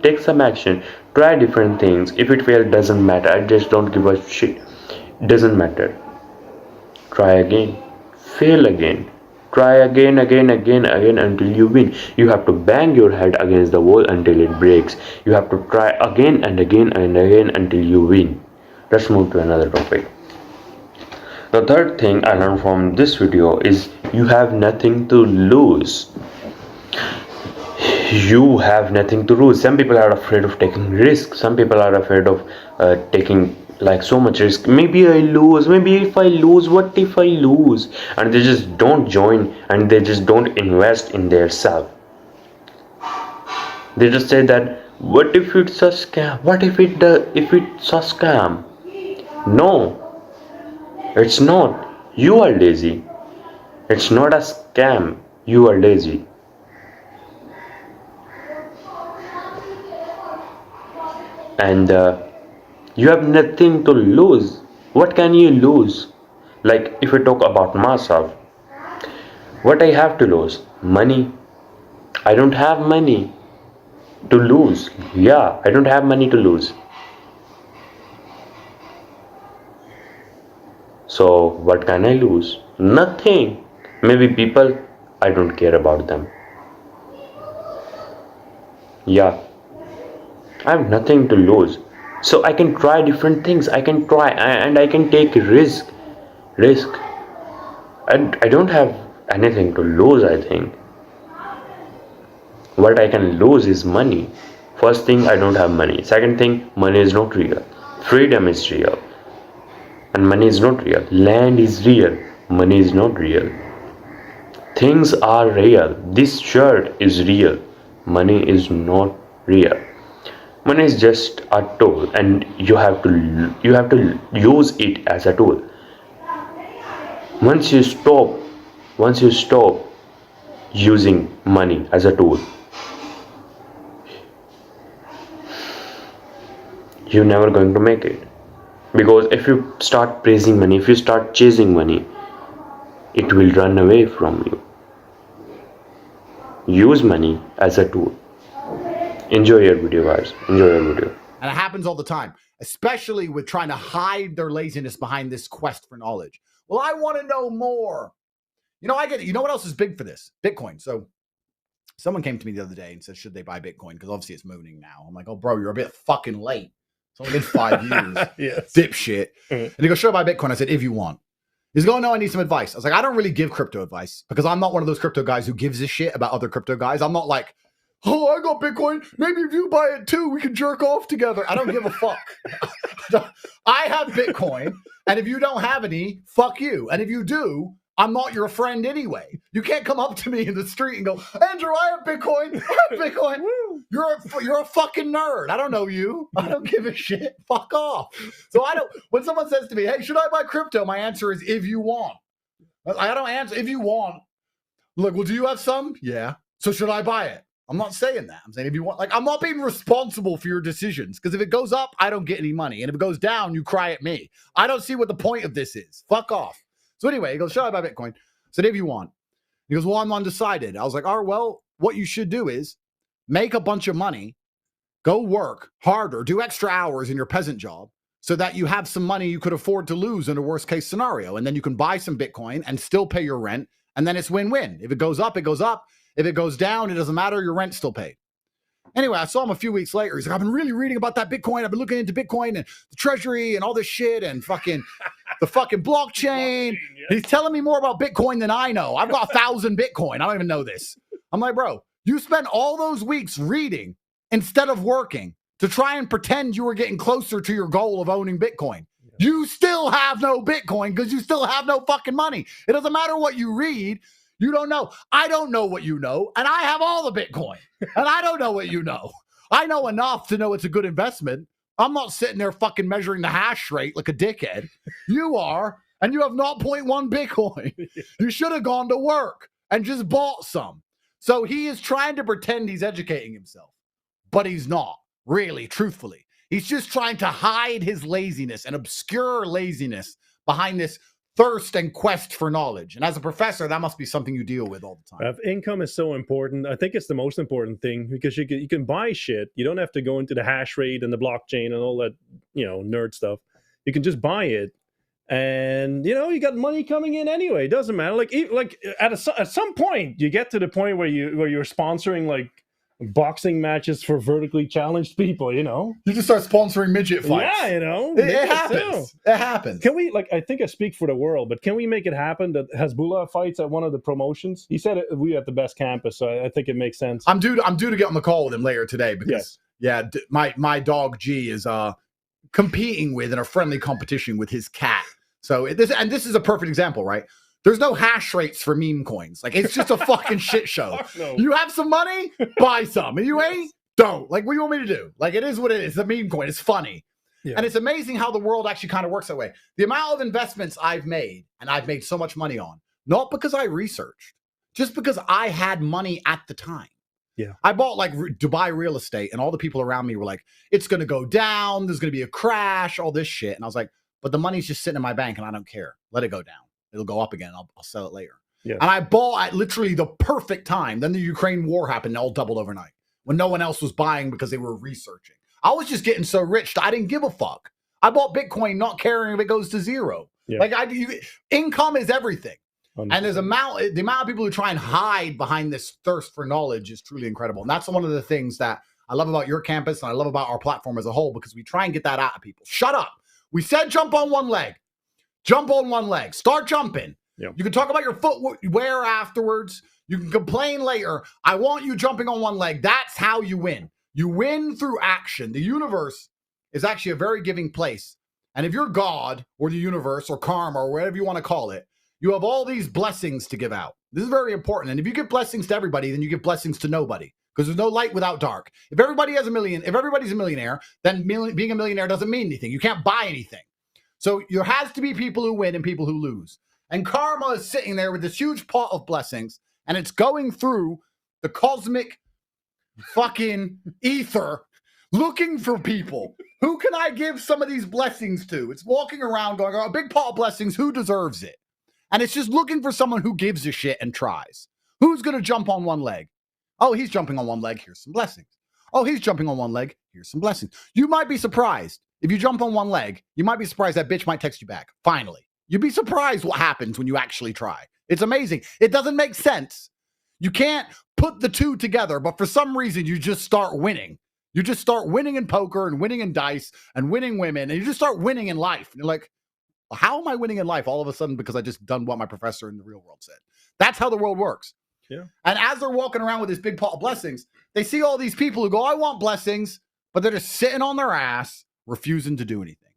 Take some action. Try different things. If it fails, doesn't matter. I just don't give a shit. Doesn't matter. Try again. Fail again. Try again until you win. You have to bang your head against the wall until it breaks. You have to try again and again until you win. Let's move to another topic. The third thing I learned from this video is you have nothing to lose. You have nothing to lose. Some people are afraid of taking risks. Some people are afraid of taking like so much risk. Maybe I lose. Maybe if I lose, what if I lose? And they just don't join and they just don't invest in their self. They just say that what if it's a scam? What if it's a scam? No, it's not. You are lazy. It's not a scam. You are lazy. And you have nothing to lose. What can you lose? Like, if I talk about myself, what I have to lose? Money. I don't have money to lose. Yeah, I don't have money to lose. So what can I lose? Nothing. Maybe people, I don't care about them. Yeah, I have nothing to lose. So I can try different things. I can try and I can take risk. And I don't have anything to lose, I think. What I can lose is money. First thing, I don't have money. Second thing, money is not real. Freedom is real. And money is not real. Land is real. Money is not real. Things are real. This shirt is real. Money is not real. Money is just a tool, and you have to use it as a tool. Once you stop using money as a tool, you're never going to make it. Because if you start praising money, if you start chasing money, it will run away from you. Use money as a tool. Enjoy your video, guys. Enjoy your video. And it happens all the time, especially with trying to hide their laziness behind this quest for knowledge. Well, I want to know more. I get it. You know what else is big for this? Bitcoin. So someone came to me the other day and said, should they buy Bitcoin? Because obviously it's mooning now. I'm like, oh, bro, you're a bit fucking late. It's only been 5 years. Yes. Dipshit. And he goes, should I buy Bitcoin? I said, if you want. He's going, no, I need some advice. I was like, I don't really give crypto advice because I'm not one of those crypto guys who gives a shit about other crypto guys. I'm not like, oh, I got Bitcoin. Maybe if you buy it too, we can jerk off together. I don't give a fuck. I have Bitcoin. And if you don't have any, fuck you. And if you do, I'm not your friend anyway. You can't come up to me in the street and go, Andrew, I have Bitcoin. I have Bitcoin. You're a fucking nerd. I don't know you. I don't give a shit. Fuck off. So when someone says to me, hey, should I buy crypto? My answer is if you want. I don't answer if you want. Look, well, do you have some? Yeah. So should I buy it? I'm not saying that. I'm saying if you want, I'm not being responsible for your decisions because if it goes up, I don't get any money. And if it goes down, you cry at me. I don't see what the point of this is. Fuck off. So anyway, he goes, should I buy Bitcoin? I said, if you want. He goes, well, I'm undecided. I was like, all right, well, what you should do is make a bunch of money, go work harder, do extra hours in your peasant job so that you have some money you could afford to lose in a worst case scenario. And then you can buy some Bitcoin and still pay your rent. And then it's win-win. If it goes up, it goes up. If it goes down, it doesn't matter. Your rent's still paid. Anyway, I saw him a few weeks later. He's like, I've been really reading about that Bitcoin. I've been looking into Bitcoin and the treasury and all this shit and fucking the fucking blockchain. Yeah. He's telling me more about Bitcoin than I know. I've got 1,000 Bitcoin. I don't even know this. I'm like, bro, you spent all those weeks reading instead of working to try and pretend you were getting closer to your goal of owning Bitcoin. Yeah. You still have no Bitcoin because you still have no fucking money. It doesn't matter what you read. You don't know. I don't know what you know, and I have all the Bitcoin, and I don't know what you know. I know enough to know it's a good investment. I'm not sitting there fucking measuring the hash rate like a dickhead. You are, and you have 0.1 Bitcoin. You should have gone to work and just bought some. So he is trying to pretend he's educating himself, but he's not, really, truthfully. He's just trying to hide his laziness and obscure laziness behind this thirst and quest for knowledge. And as a professor, that must be something you deal with all the time. Income is so important. I think it's the most important thing because you can buy shit. You don't have to go into the hash rate and the blockchain and all that, nerd stuff. You can just buy it. And, you got money coming in anyway. It doesn't matter. Like at some point, you get to the point where you're sponsoring like boxing matches for vertically challenged people, You just start sponsoring midget fights. Yeah, It happens. It happens. Can we, I think I speak for the world, but can we make it happen that Hezbollah fights at one of the promotions? He said we at the best campus, so I think it makes sense. I'm due to get on the call with him later today because, my dog G is competing with in a friendly competition with his cat. So this is a perfect example, right? There's no hash rates for meme coins. Like, it's just a fucking shit show. No. You have some money? Buy some. And you ain't? Don't. Like, what do you want me to do? Like, it is what it is. The meme coin. It's funny. Yeah. And it's amazing how the world actually kind of works that way. The amount of investments I've made, and I've made so much money on, not because I researched, just because I had money at the time. Yeah. I bought, like, Dubai real estate, and all the people around me were like, it's going to go down. There's going to be a crash, all this shit. And I was like, but the money's just sitting in my bank, and I don't care. Let it go down. It'll go up again. I'll sell it later. Yeah. And I bought at literally the perfect time. Then the Ukraine war happened and all doubled overnight when no one else was buying because they were researching. I was just getting so rich that I didn't give a fuck. I bought Bitcoin not caring if it goes to zero. Yeah. Income is everything. And the amount of people who try and hide behind this thirst for knowledge is truly incredible. And that's one of the things that I love about your campus, and I love about our platform as a whole, because we try and get that out of people. Shut up. We said jump on one leg. Jump on one leg. Start jumping. Yeah. You can talk about your footwear afterwards. You can complain later. I want you jumping on one leg. That's how you win. You win through action. The universe is actually a very giving place. And if you're God or the universe or karma or whatever you want to call it, you have all these blessings to give out. This is very important. And if you give blessings to everybody, then you give blessings to nobody, because there's no light without dark. If everybody's a millionaire, then being a millionaire doesn't mean anything. You can't buy anything. So there has to be people who win and people who lose. And karma is sitting there with this huge pot of blessings, and it's going through the cosmic fucking ether looking for people. Who can I give some of these blessings to? It's walking around going, a big pot of blessings. Who deserves it? And it's just looking for someone who gives a shit and tries. Who's going to jump on one leg? Oh, he's jumping on one leg. Here's some blessings. Oh, he's jumping on one leg. Here's some blessings. You might be surprised. If you jump on one leg, you might be surprised that bitch might text you back. Finally. You'd be surprised what happens when you actually try. It's amazing. It doesn't make sense. You can't put the two together, but for some reason, you just start winning. You just start winning in poker and winning in dice and winning women, and you just start winning in life. And you're like, how am I winning in life all of a sudden because I just done what my professor in the real world said? That's how the world works. Yeah. And as they're walking around with this big pot of blessings, they see all these people who go, I want blessings, but they're just sitting on their ass, refusing to do anything.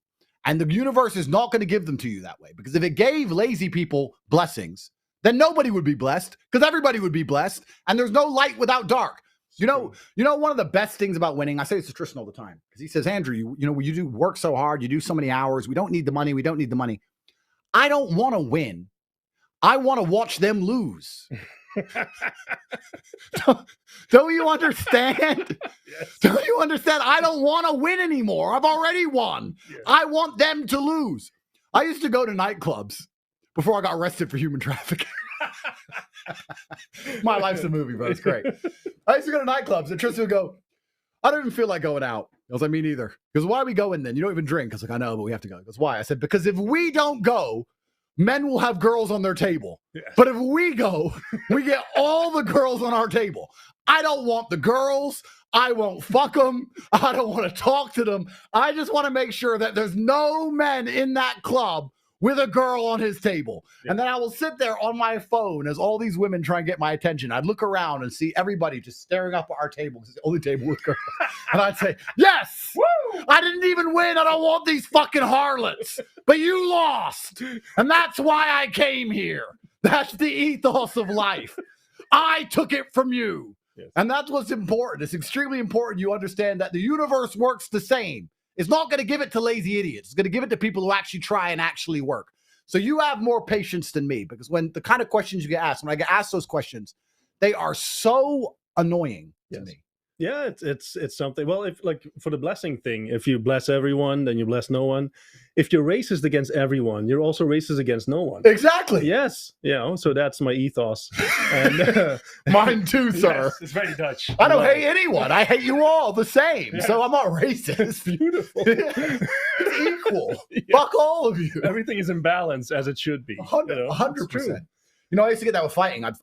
And the universe is not going to give them to you that way, because if it gave lazy people blessings, then nobody would be blessed, because everybody would be blessed, and there's no light without dark. You know, one of the best things about winning, I say this to Tristan all the time, because he says, Andrew, you do work so hard, you do so many hours, we don't need the money, I don't want to win. I want to watch them lose. Don't you understand? Yes. Don't you understand? I don't want to win anymore. I've already won. Yes. I want them to lose. I used to go to nightclubs before I got arrested for human trafficking. My life's a movie, bro. It's great. I used to go to nightclubs, and Tristan would go, I don't even feel like going out. I was like, me neither. He goes, why are we going then? You don't even drink. I was like, I know, but we have to go. He goes, why? I said, because if we don't go, men will have girls on their table. Yes. But if we go, we get all the girls on our table. I don't want the girls. I won't fuck them. I don't want to talk to them. I just want to make sure that there's no men in that club with a girl on his table. Yeah. And then I will sit there on my phone as all these women try and get my attention. I'd look around and see everybody just staring up at our table, because it's the only table with girls. And I'd say, yes, woo! I didn't even win. I don't want these fucking harlots. But you lost. And that's why I came here. That's the ethos of life. I took it from you. Yes. And that's what's important. It's extremely important you understand that the universe works the same. It's not going to give it to lazy idiots. It's going to give it to people who actually try and actually work. So you have more patience than me, because when the kind of questions you get asked, when I get asked those questions, they are so annoying to me. Yeah, it's something. Well, if like for the blessing thing, if you bless everyone, then you bless no one. If you're racist against everyone, you're also racist against no one. Exactly. Yes. So that's my ethos. And mine too, sir. Yes, it's very Dutch. I don't hate anyone. I hate you all the same. Yes. So I'm not racist. It's beautiful. It's equal. Yeah. Fuck all of you. Everything is in balance as it should be. 100%. I used to get that with fighting. I'd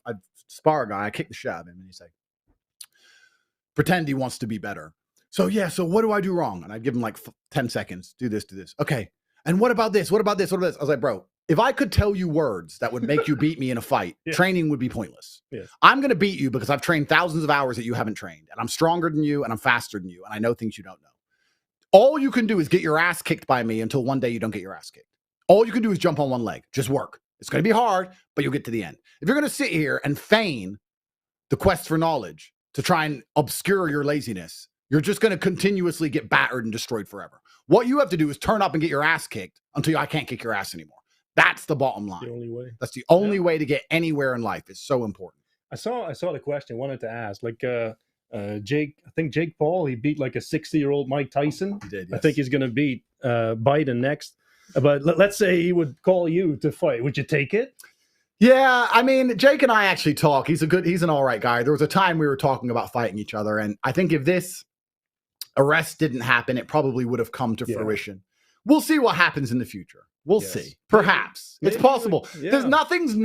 spar a guy. I kick the shit out of him, and he'd say, pretend he wants to be better. So what do I do wrong? And I'd give him like 10 seconds. Do this. Okay. And what about this? What about this? I was like, bro, if I could tell you words that would make you beat me in a fight, training would be pointless. Yes. I'm going to beat you because I've trained thousands of hours that you haven't trained. And I'm stronger than you, and I'm faster than you, and I know things you don't know. All you can do is get your ass kicked by me until one day you don't get your ass kicked. All you can do is jump on one leg. Just work. It's going to be hard, but you'll get to the end. If you're going to sit here and feign the quest for knowledge to try and obscure your laziness, you're just going to continuously get battered and destroyed forever. What you have to do is turn up and get your ass kicked until I can't kick your ass anymore. That's the bottom line. The only way. That's the only way to get anywhere in life. It's so important. I saw the question. Wanted to ask, like, Jake Paul, he beat like a 60-year-old Mike Tyson. He did. Yes. I think he's going to beat Biden next. But let's say he would call you to fight. Would you take it? Yeah, I mean, Jake and I actually talk. He's an all right guy. There was a time we were talking about fighting each other, and I think if this arrest didn't happen, it probably would have come to fruition. We'll see what happens in the future. We'll see. Perhaps. Maybe. It's possible. There's nothing's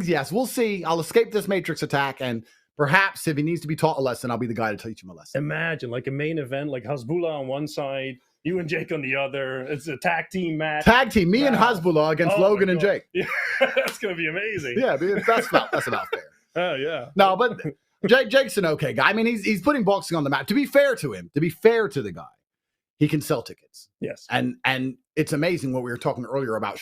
yes. We'll see. I'll escape this Matrix attack, and Perhaps if he needs to be taught a lesson, I'll be the guy to teach him a lesson. Imagine like a main event, like Hasbullah on one side, you and Jake on the other. It's a tag team match. Tag team, me and Hasbullah against Logan and Jake. Yeah, that's gonna be amazing. Yeah, that's about fair. Oh yeah. No, but Jake's an okay guy. I mean, he's putting boxing on the map. To be fair to him, to be fair to the guy, he can sell tickets. Yes. And it's amazing what we were talking earlier about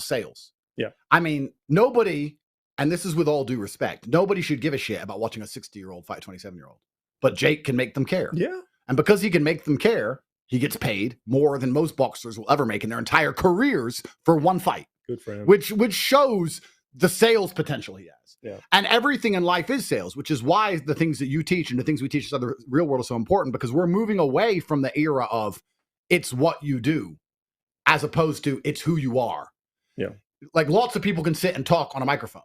sales. Yeah. I mean, nobody, and this is with all due respect, nobody should give a shit about watching a 60-year-old fight a 27-year-old. But Jake can make them care. Yeah. And because he can make them care, he gets paid more than most boxers will ever make in their entire careers for one fight. Good for him. Which shows the sales potential he has. Yeah. And everything in life is sales, which is why the things that you teach and the things we teach in the real world are so important, because we're moving away from the era of it's what you do as opposed to it's who you are. Yeah. Like lots of people can sit and talk on a microphone,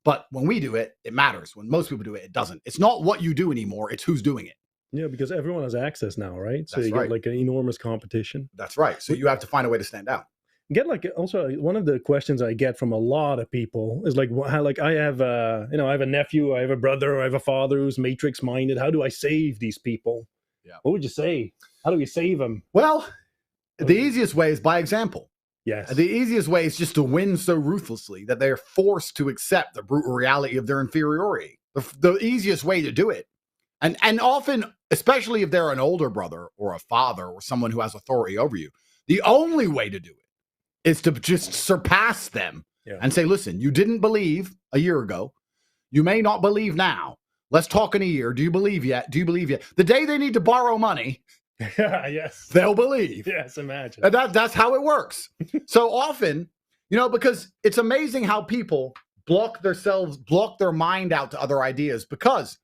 but when we do it, it matters. When most people do it, it doesn't. It's not what you do anymore. It's who's doing it. Yeah, because everyone has access now, right? So That's you right. get like an enormous competition. That's right. So you have to find a way to stand out. Get like also one of the questions I get from a lot of people is like how like I have I have a nephew, I have a brother, I have a father who's matrix minded. How do I save these people? Yeah. What would you say? How do we save them? Well, the easiest way is by example. Yes. The easiest way is just to win so ruthlessly that they're forced to accept the brutal reality of their inferiority. The easiest way to do it. And often, especially if they're an older brother or a father or someone who has authority over you, the only way to do it is to just surpass them and say, listen, you didn't believe a year ago. You may not believe now. Let's talk in a year. Do you believe yet? Do you believe yet? The day they need to borrow money, yes, they'll believe. Yes, imagine. And that's how it works. So often, because it's amazing how people block their mind out to other ideas, because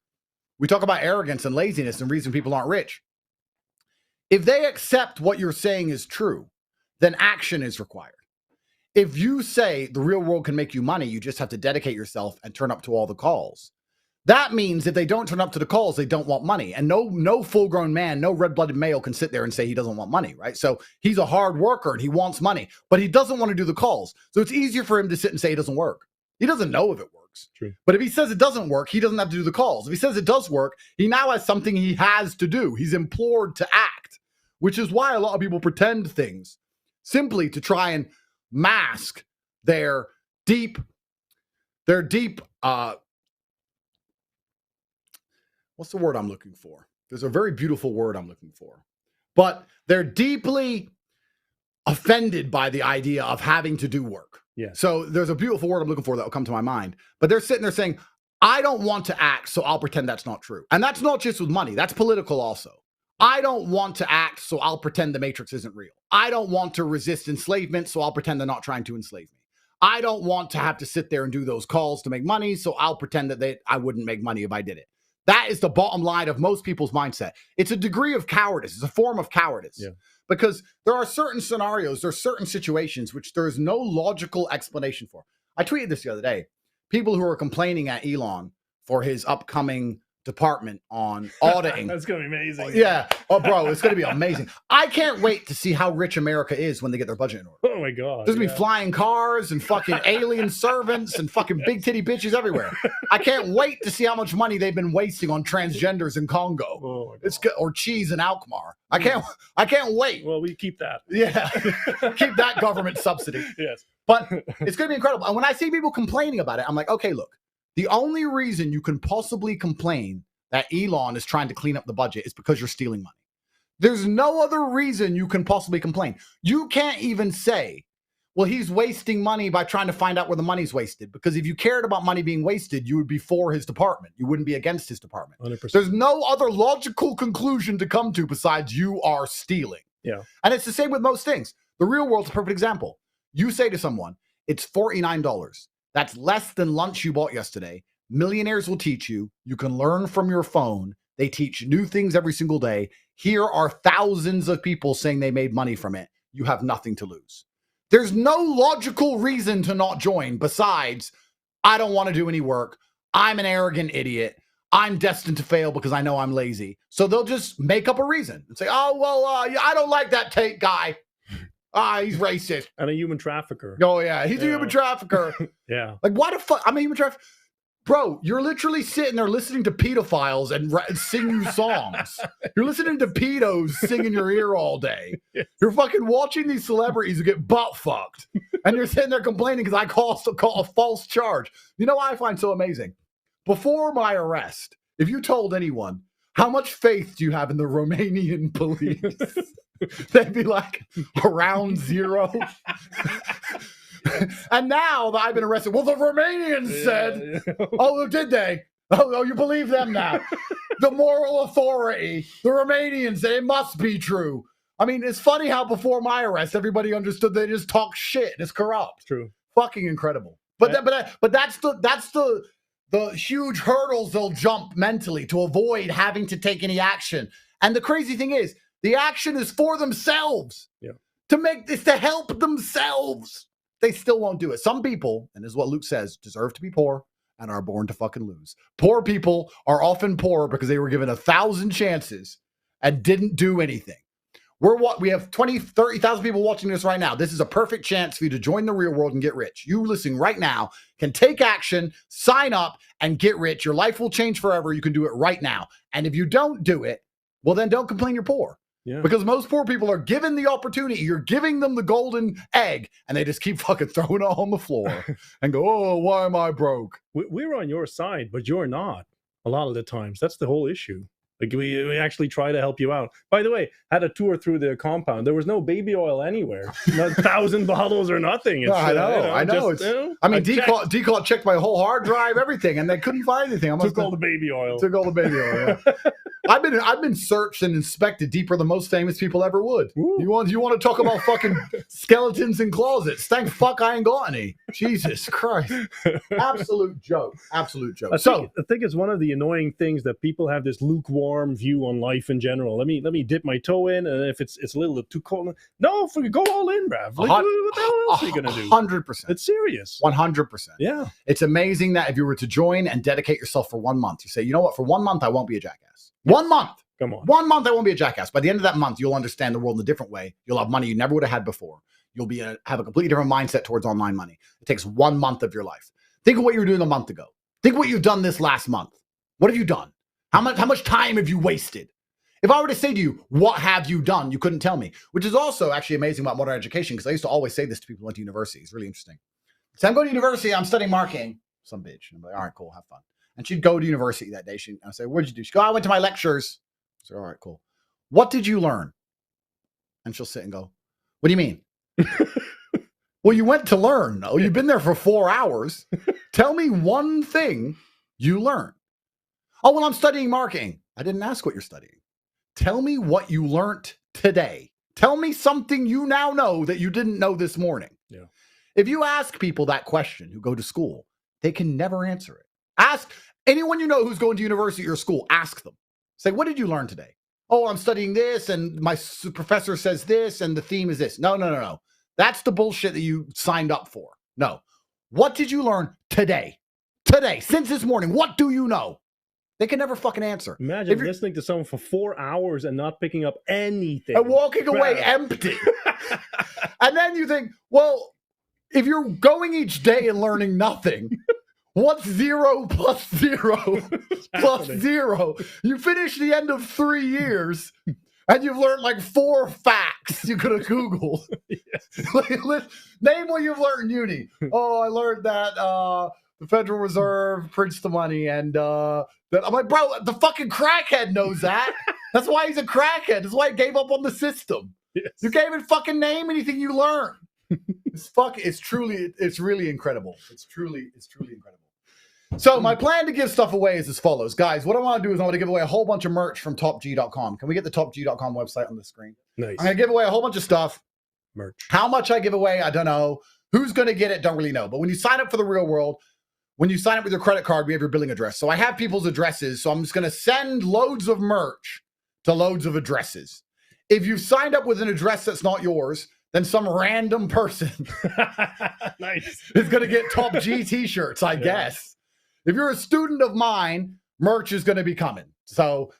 we talk about arrogance and laziness and reason people aren't rich. If they accept what you're saying is true, then action is required. If you say the real world can make you money, you just have to dedicate yourself and turn up to all the calls. That means if they don't turn up to the calls, they don't want money. And no full-grown man, no red-blooded male can sit there and say he doesn't want money, right? So he's a hard worker and he wants money, but he doesn't want to do the calls. So it's easier for him to sit and say it doesn't work. He doesn't know if it works. True. But if he says it doesn't work, he doesn't have to do the calls. If he says it does work, he now has something he has to do. He's implored to act, which is why a lot of people pretend things simply to try and mask their deep, what's the word I'm looking for? There's a very beautiful word I'm looking for. But they're deeply offended by the idea of having to do work. Yeah. So there's a beautiful word I'm looking for that will come to my mind. But they're sitting there saying, I don't want to act, so I'll pretend that's not true. And that's not just with money. That's political also. I don't want to act, so I'll pretend the matrix isn't real. I don't want to resist enslavement, so I'll pretend they're not trying to enslave me. I don't want to have to sit there and do those calls to make money, so I'll pretend that I wouldn't make money if I did it. That is the bottom line of most people's mindset. It's a degree of cowardice. It's a form of cowardice. Yeah. Because there are certain scenarios, there are certain situations which there is no logical explanation for. I tweeted this the other day. People who are complaining at Elon for his upcoming department on auditing. That's going to be amazing. Yeah. Oh, bro, it's going to be amazing. I can't wait to see how rich America is when they get their budget in order. Oh, my God. There's going to be flying cars and fucking alien servants and fucking big titty bitches everywhere. I can't wait to see how much money they've been wasting on transgenders in Congo. Oh, my God. It's good, or cheese in Alkmaar. I can't wait. Well, we keep that. Yeah. Keep that government subsidy. Yes. But it's going to be incredible. And when I see people complaining about it, I'm like, okay, look, the only reason you can possibly complain that Elon is trying to clean up the budget is because you're stealing money. There's no other reason you can possibly complain. You can't even say, well, he's wasting money by trying to find out where the money's wasted. Because if you cared about money being wasted, you would be for his department. You wouldn't be against his department. 100%. There's no other logical conclusion to come to besides you are stealing. Yeah. And it's the same with most things. The real world's a perfect example. You say to someone, it's $49. That's less than lunch you bought yesterday. Millionaires will teach you. You can learn from your phone. They teach new things every single day. Here are thousands of people saying they made money from it. You have nothing to lose. There's no logical reason to not join besides, I don't want to do any work. I'm an arrogant idiot. I'm destined to fail because I know I'm lazy. So they'll just make up a reason and say, oh, well, yeah, I don't like that Tate guy. He's racist. And a human trafficker. Oh, yeah. He's a human trafficker. Yeah. Like, why the fuck? I'm a human trafficker. Bro, you're literally sitting there listening to pedophiles and sing you songs. You're listening to pedos sing in your ear all day. Yes. You're fucking watching these celebrities who get butt fucked. And you're sitting there complaining because I call a false charge. You know what I find so amazing? Before my arrest, if you told anyone, how much faith do you have in the Romanian police? They'd be like, around 0. And now that I've been arrested, well, the Romanians said, oh, did they? Oh, you believe them now? The moral authority, the Romanians say it must be true. I mean, it's funny how before my arrest, everybody understood they just talk shit. It's corrupt. True. Fucking incredible. But that's the huge hurdles they'll jump mentally to avoid having to take any action. And the crazy thing is, the action is for themselves. Yeah. To make this, to help themselves. They still won't do it. Some people, and this is what Luke says, deserve to be poor and are born to fucking lose. Poor people are often poor because they were given 1,000 chances and didn't do anything. We have 20, 30,000 people watching this right now. This is a perfect chance for you to join the real world and get rich. You listening right now can take action, sign up, and get rich. Your life will change forever. You can do it right now. And if you don't do it, well, then don't complain you're poor. Yeah. Because most poor people are given the opportunity. You're giving them the golden egg, and they just keep fucking throwing it on the floor and go, oh, why am I broke? We're on your side, but you're not a lot of the times. That's the whole issue. Like we actually try to help you out. By the way, had a tour through the compound. There was no baby oil anywhere. Not 1,000 bottles or nothing. It's, No, I know. I mean, Declaw checked my whole hard drive, everything, and they couldn't find anything. Took all the baby oil. Took all the baby oil. Yeah. I've been searched and inspected deeper than most famous people ever would. Ooh. You want to talk about fucking skeletons in closets? Thank fuck I ain't got any. Jesus Christ. Absolute joke. Absolute joke. I think it's one of the annoying things that people have this lukewarm view on life in general. Let me dip my toe in, and if it's a little too cold, no, go all in, bruv. Like, what the hell else are you gonna do? 100%. It's serious. 100%. Yeah. It's amazing that if you were to join and dedicate yourself for 1 month, you say, you know what, for 1 month I won't be a jackass. 1 month. Come on. 1 month I won't be a jackass. By the end of that month, you'll understand the world in a different way. You'll have money you never would have had before. You'll have a completely different mindset towards online money. It takes 1 month of your life. Think of what you were doing a month ago. Think what you've done this last month. What have you done? How much time have you wasted? If I were to say to you, what have you done? You couldn't tell me, which is also actually amazing about modern education, because I used to always say this to people who went to university. It's really interesting. So I'm going to university. I'm studying marketing. Some bitch. And I'm like, all right, cool. Have fun. And she'd go to university that day. I'd say, what'd you do? She'd go, I went to my lectures. I said, all right, cool. What did you learn? And she'll sit and go, what do you mean? Well, you went to learn. Oh, you've been there for 4 hours. Tell me one thing you learned. Oh, well, I'm studying marketing. I didn't ask what you're studying. Tell me what you learned today. Tell me something you now know that you didn't know this morning. Yeah. If you ask people that question who go to school, they can never answer it. Ask anyone you know who's going to university or school, ask them. Say, what did you learn today? Oh, I'm studying this, and my professor says this, and the theme is this. No. That's the bullshit that you signed up for. No. What did you learn today? Today, since this morning, what do you know? They can never fucking answer. Imagine listening to someone for 4 hours and not picking up anything. And walking away empty. And then you think, well, if you're going each day and learning nothing, what's 0 plus 0 plus 0? You finish the end of 3 years and you've learned like 4 facts you could have Googled. Yes. Name what you've learned in uni. Oh, I learned that the Federal Reserve prints the money, and I'm like, bro, the fucking crackhead knows that. That's why he's a crackhead. That's why he gave up on the system. Yes. You can't even fucking name anything you learn. It's really incredible. It's truly incredible. So my plan to give stuff away is as follows. Guys, what I want to do is I want to give away a whole bunch of merch from topg.com. Can we get the topg.com website on the screen? Nice. I'm going to give away a whole bunch of stuff. Merch. How much I give away, I don't know. Who's going to get it, don't really know. But when you sign up for the real world, when you sign up with your credit card, we have your billing address. So I have people's addresses. So I'm just going to send loads of merch to loads of addresses. If you've signed up with an address that's not yours, then some random person nice. is going to get Top G t-shirts, I guess. If you're a student of mine, merch is going to be coming. So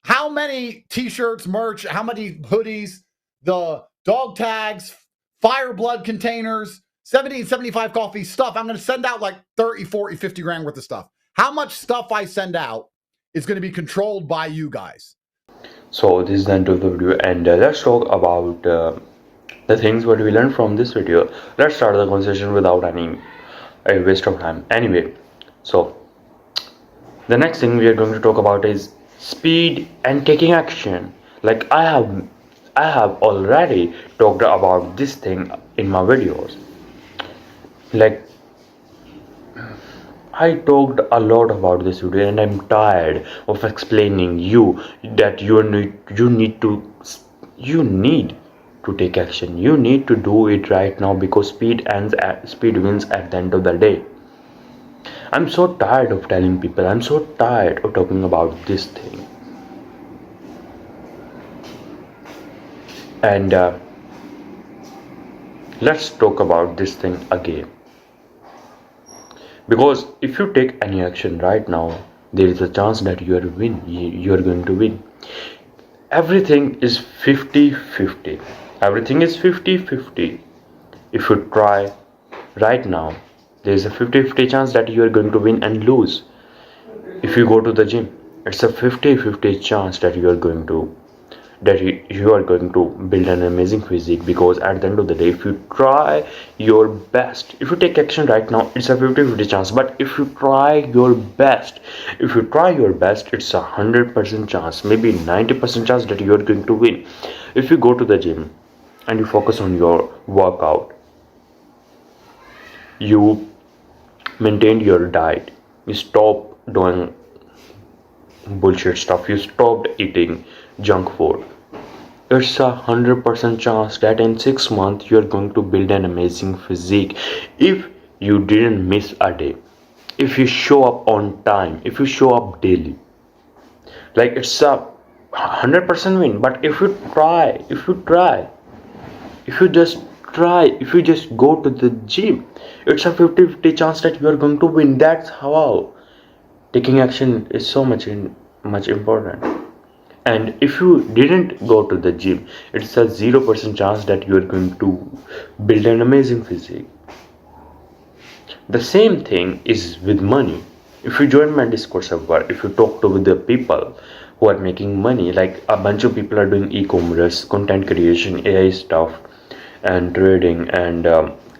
how many t-shirts, merch, how many hoodies, the dog tags, fire blood containers, 1775 coffee stuff. I'm going to send out like 30, 40, 50 grand worth of stuff. how much stuff I send out is going to be controlled by you guys. So this is the end of the video, and let's talk about the things what we learned from this video. Let's start the conversation without any waste of time. Anyway, so the next thing we are going to talk about is speed and taking action. Like I have already talked about this thing in my videos. Like I talked a lot about this video, and I'm tired of explaining you that you need to take action. You need to do it right now, because speed wins at the end of the day. I'm so tired of telling people. I'm so tired of talking about this thing. And let's talk about this thing again. Because if you take any action right now, there is a chance that you are going to win. Everything is 50-50. Everything is 50-50. If you try right now, there is a 50-50 chance that you are going to win and lose. If you go to the gym, it's a 50-50 chance that you are going to build an amazing physique, because at the end of the day, if you try your best, if you take action right now, it's a 50-50 chance. But if you try your best, it's a 100% chance, maybe 90% chance that you are going to win. If you go to the gym and you focus on your workout, you maintained your diet, you stop doing bullshit stuff, you stopped eating junk food, it's a 100% chance that in 6 months you're going to build an amazing physique. If you didn't miss a day, if you show up on time, if you show up daily, like it's a 100% win. But if you just go to the gym, it's a 50-50 chance that you are going to win. That's how taking action is so much important. And if you didn't go to the gym, it's a 0% chance that you are going to build an amazing physique. The same thing is with money. If you join my Discord server, if you talk to the people who are making money, like a bunch of people are doing e-commerce, content creation, AI stuff, and trading and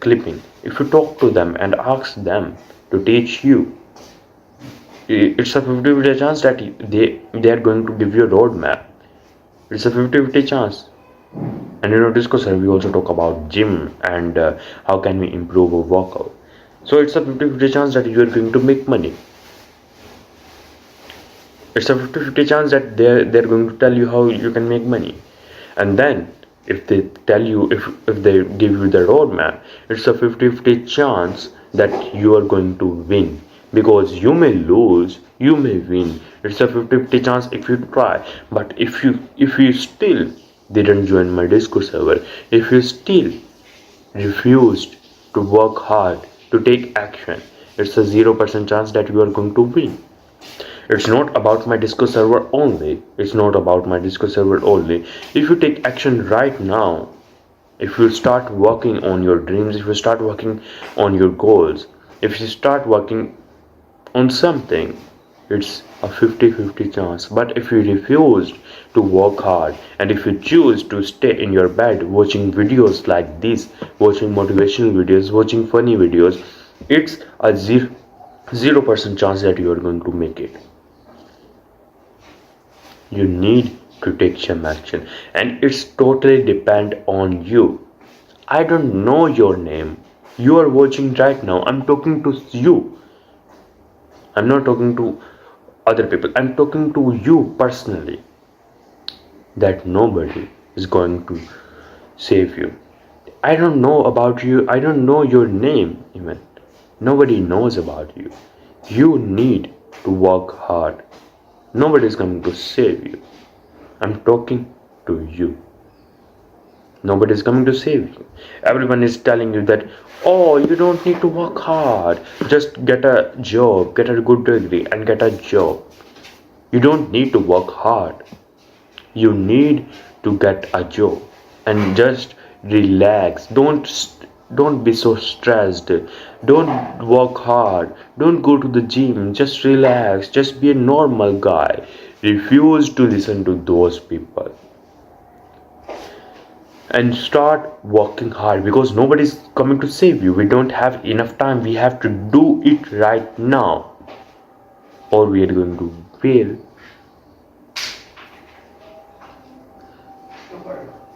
clipping. If you talk to them and ask them to teach you, it's a 50-50 chance that they are going to give you a roadmap. It's a 50-50 chance. And in our Discord server, we also talk about gym and how can we improve our workout. So it's a 50-50 chance that you are going to make money. It's a 50-50 chance that they're going to tell you how you can make money. And then if they tell you, if they give you the roadmap, it's a 50-50 chance that you are going to win. Because you may lose, you may win. It's a 50-50 chance if you try. But if you still didn't join my Discord server, if you still refused to work hard, to take action, it's a 0% chance that you are going to win. It's not about my Discord server only. It's not about my Discord server only. If you take action right now, if you start working on your dreams, if you start working on your goals, if you start working on something, it's a 50-50 chance. But if you refuse to work hard, and if you choose to stay in your bed watching videos like this, watching motivational videos, watching funny videos, it's a 0% chance that you are going to make it. You need to take some action, and it's totally depend on you. I don't know your name. You are watching right now. I'm talking to you. I'm not talking to other people. I'm talking to you personally. That nobody is going to save you. I don't know about you. I don't know your name even. Nobody knows about you. You need to work hard. Nobody is going to save you. I'm talking to you. Nobody is coming to save you. Everyone is telling you that, oh, you don't need to work hard. Just get a job, get a good degree and get a job. You don't need to work hard. You need to get a job and just relax. Don't don't be so stressed. Don't work hard. Don't go to the gym. Just relax. Just be a normal guy. Refuse to listen to those people and start working hard, because nobody's coming to save you. We don't have enough time. We have to do it right now, or we are going to fail.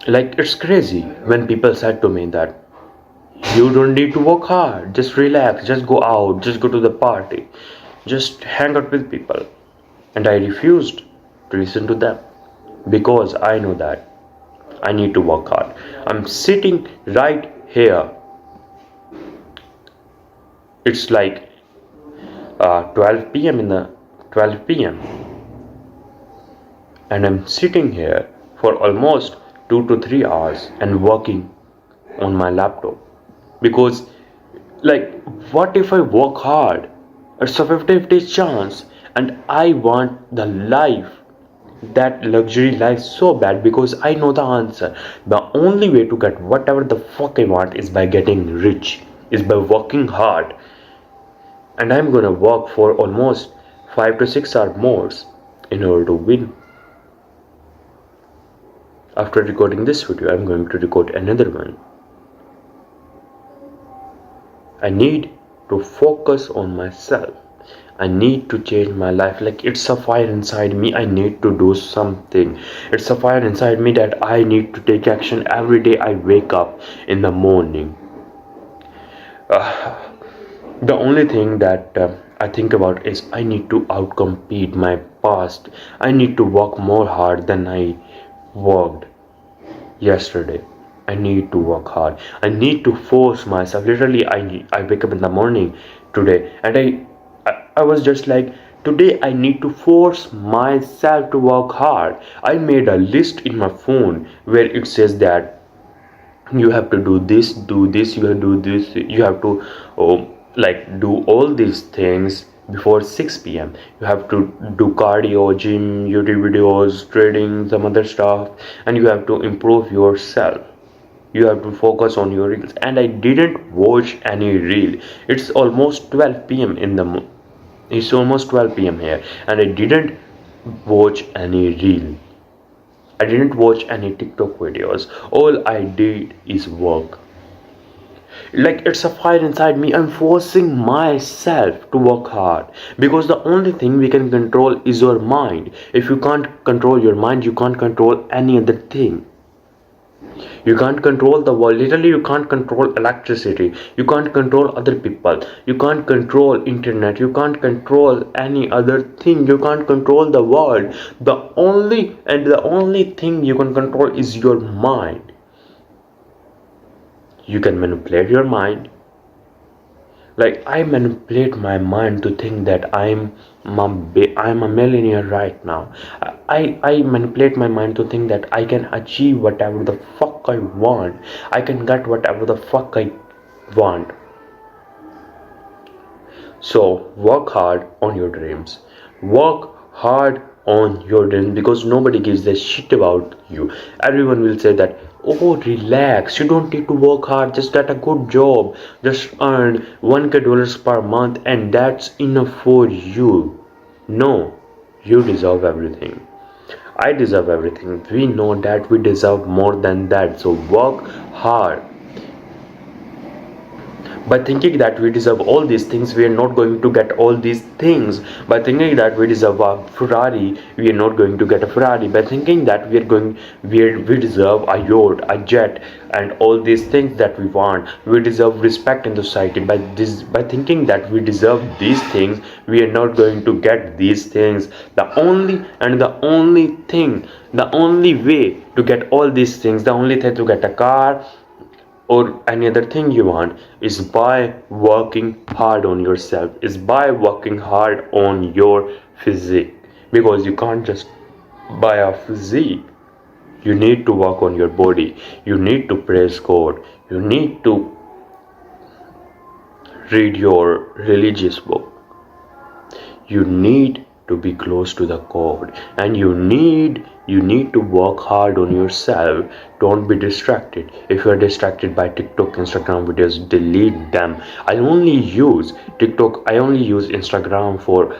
Like, it's crazy when people said to me that you don't need to work hard, just relax, just go out, just go to the party, just hang out with people. And I refused to listen to them, because I know that I need to work hard. I'm sitting right here. It's like 12 p.m. in the 12 p.m. and I'm sitting here for almost 2 to 3 hours and working on my laptop, because, like, what if I work hard? It's a 50-50 chance, and I want the life, that luxury life, so bad, because I know the answer. The only way to get whatever the fuck I want is by getting rich, is by working hard. And I'm gonna work for almost 5 to 6 hours more in order to win. After recording this video, I'm going to record another one. I need to focus on myself. I need to change my life. Like, it's a fire inside me. I need to do something. It's a fire inside me that I need to take action every day I wake up in the morning. The only thing that I think about is I need to outcompete my past. I need to work more hard than I worked yesterday. I need to work hard. I need to force myself. Literally, I wake up in the morning today, and I was just like, today I need to force myself to work hard. I made a list in my phone where it says that you have to do this, you have to do this, you have to like, do all these things before 6 p.m. You have to do cardio, gym, YouTube videos, trading, some other stuff, and you have to improve yourself. You have to focus on your reels. And I didn't watch any reel. It's almost 12 p.m. It's almost 12 p.m. here, and I didn't watch any reel. I didn't watch any TikTok videos. All I did is work. Like, it's a fire inside me. I'm forcing myself to work hard, because the only thing we can control is your mind. If you can't control your mind, you can't control any other thing. You can't control the world. Literally, you can't control electricity. You can't control other people. You can't control internet. You can't control any other thing. You can't control the world. The only thing you can control is your mind. You can manipulate your mind. Like, I manipulate my mind to think that I'm a millionaire right now. I manipulate my mind to think that I can achieve whatever the fuck I want. I can get whatever the fuck I want. So work hard on your dreams. Work hard on your dreams, because nobody gives a shit about you. Everyone will say that, oh, relax, you don't need to work hard, just get a good job, just earn 1k dollars per month, and that's enough for you. No, you deserve everything. I deserve everything. We know that we deserve more than that. So work hard. By thinking that we deserve all these things, we are not going to get all these things. By thinking that we deserve a Ferrari, we are not going to get a Ferrari. By thinking that we deserve a yacht, a jet, and all these things that we want, we deserve respect in society. By thinking that we deserve these things, we are not going to get these things. The only way to get all these things, the only thing to get a car or any other thing you want, is by working hard on yourself, is by working hard on your physique. Because you can't just buy a physique. You need to work on your body. You need to praise God. You need to read your religious book. You need to be close to the code, and you need to work hard on yourself. Don't be distracted. If you are distracted by TikTok, Instagram videos, delete them. I only use TikTok, I only use Instagram for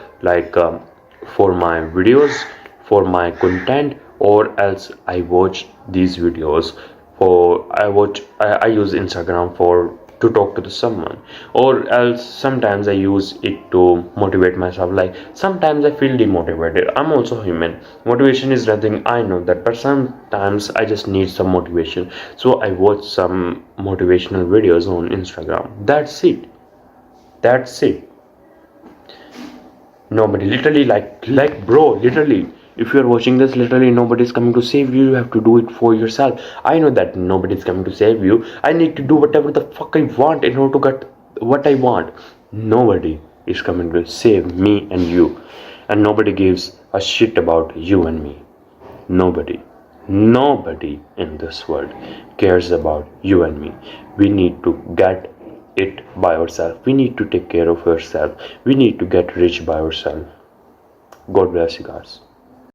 for my videos, for my content, or else I watch these videos for I use Instagram for to talk to someone, or else sometimes I use it to motivate myself. Like sometimes I feel demotivated. I'm also human. Motivation is nothing, I know that, but sometimes I just need some motivation, so I watch some motivational videos on Instagram. That's it. That's it. Nobody, literally, like bro, literally, if you're watching this, literally nobody's coming to save you. You have to do it for yourself. I know that nobody's coming to save you. I need to do whatever the fuck I want in order to get what I want. Nobody is coming to save me and you, and nobody gives a shit about you and me. Nobody in this world cares about you and me. We need to get it by ourselves. We need to take care of ourselves. We need to get rich by ourselves. God bless you guys.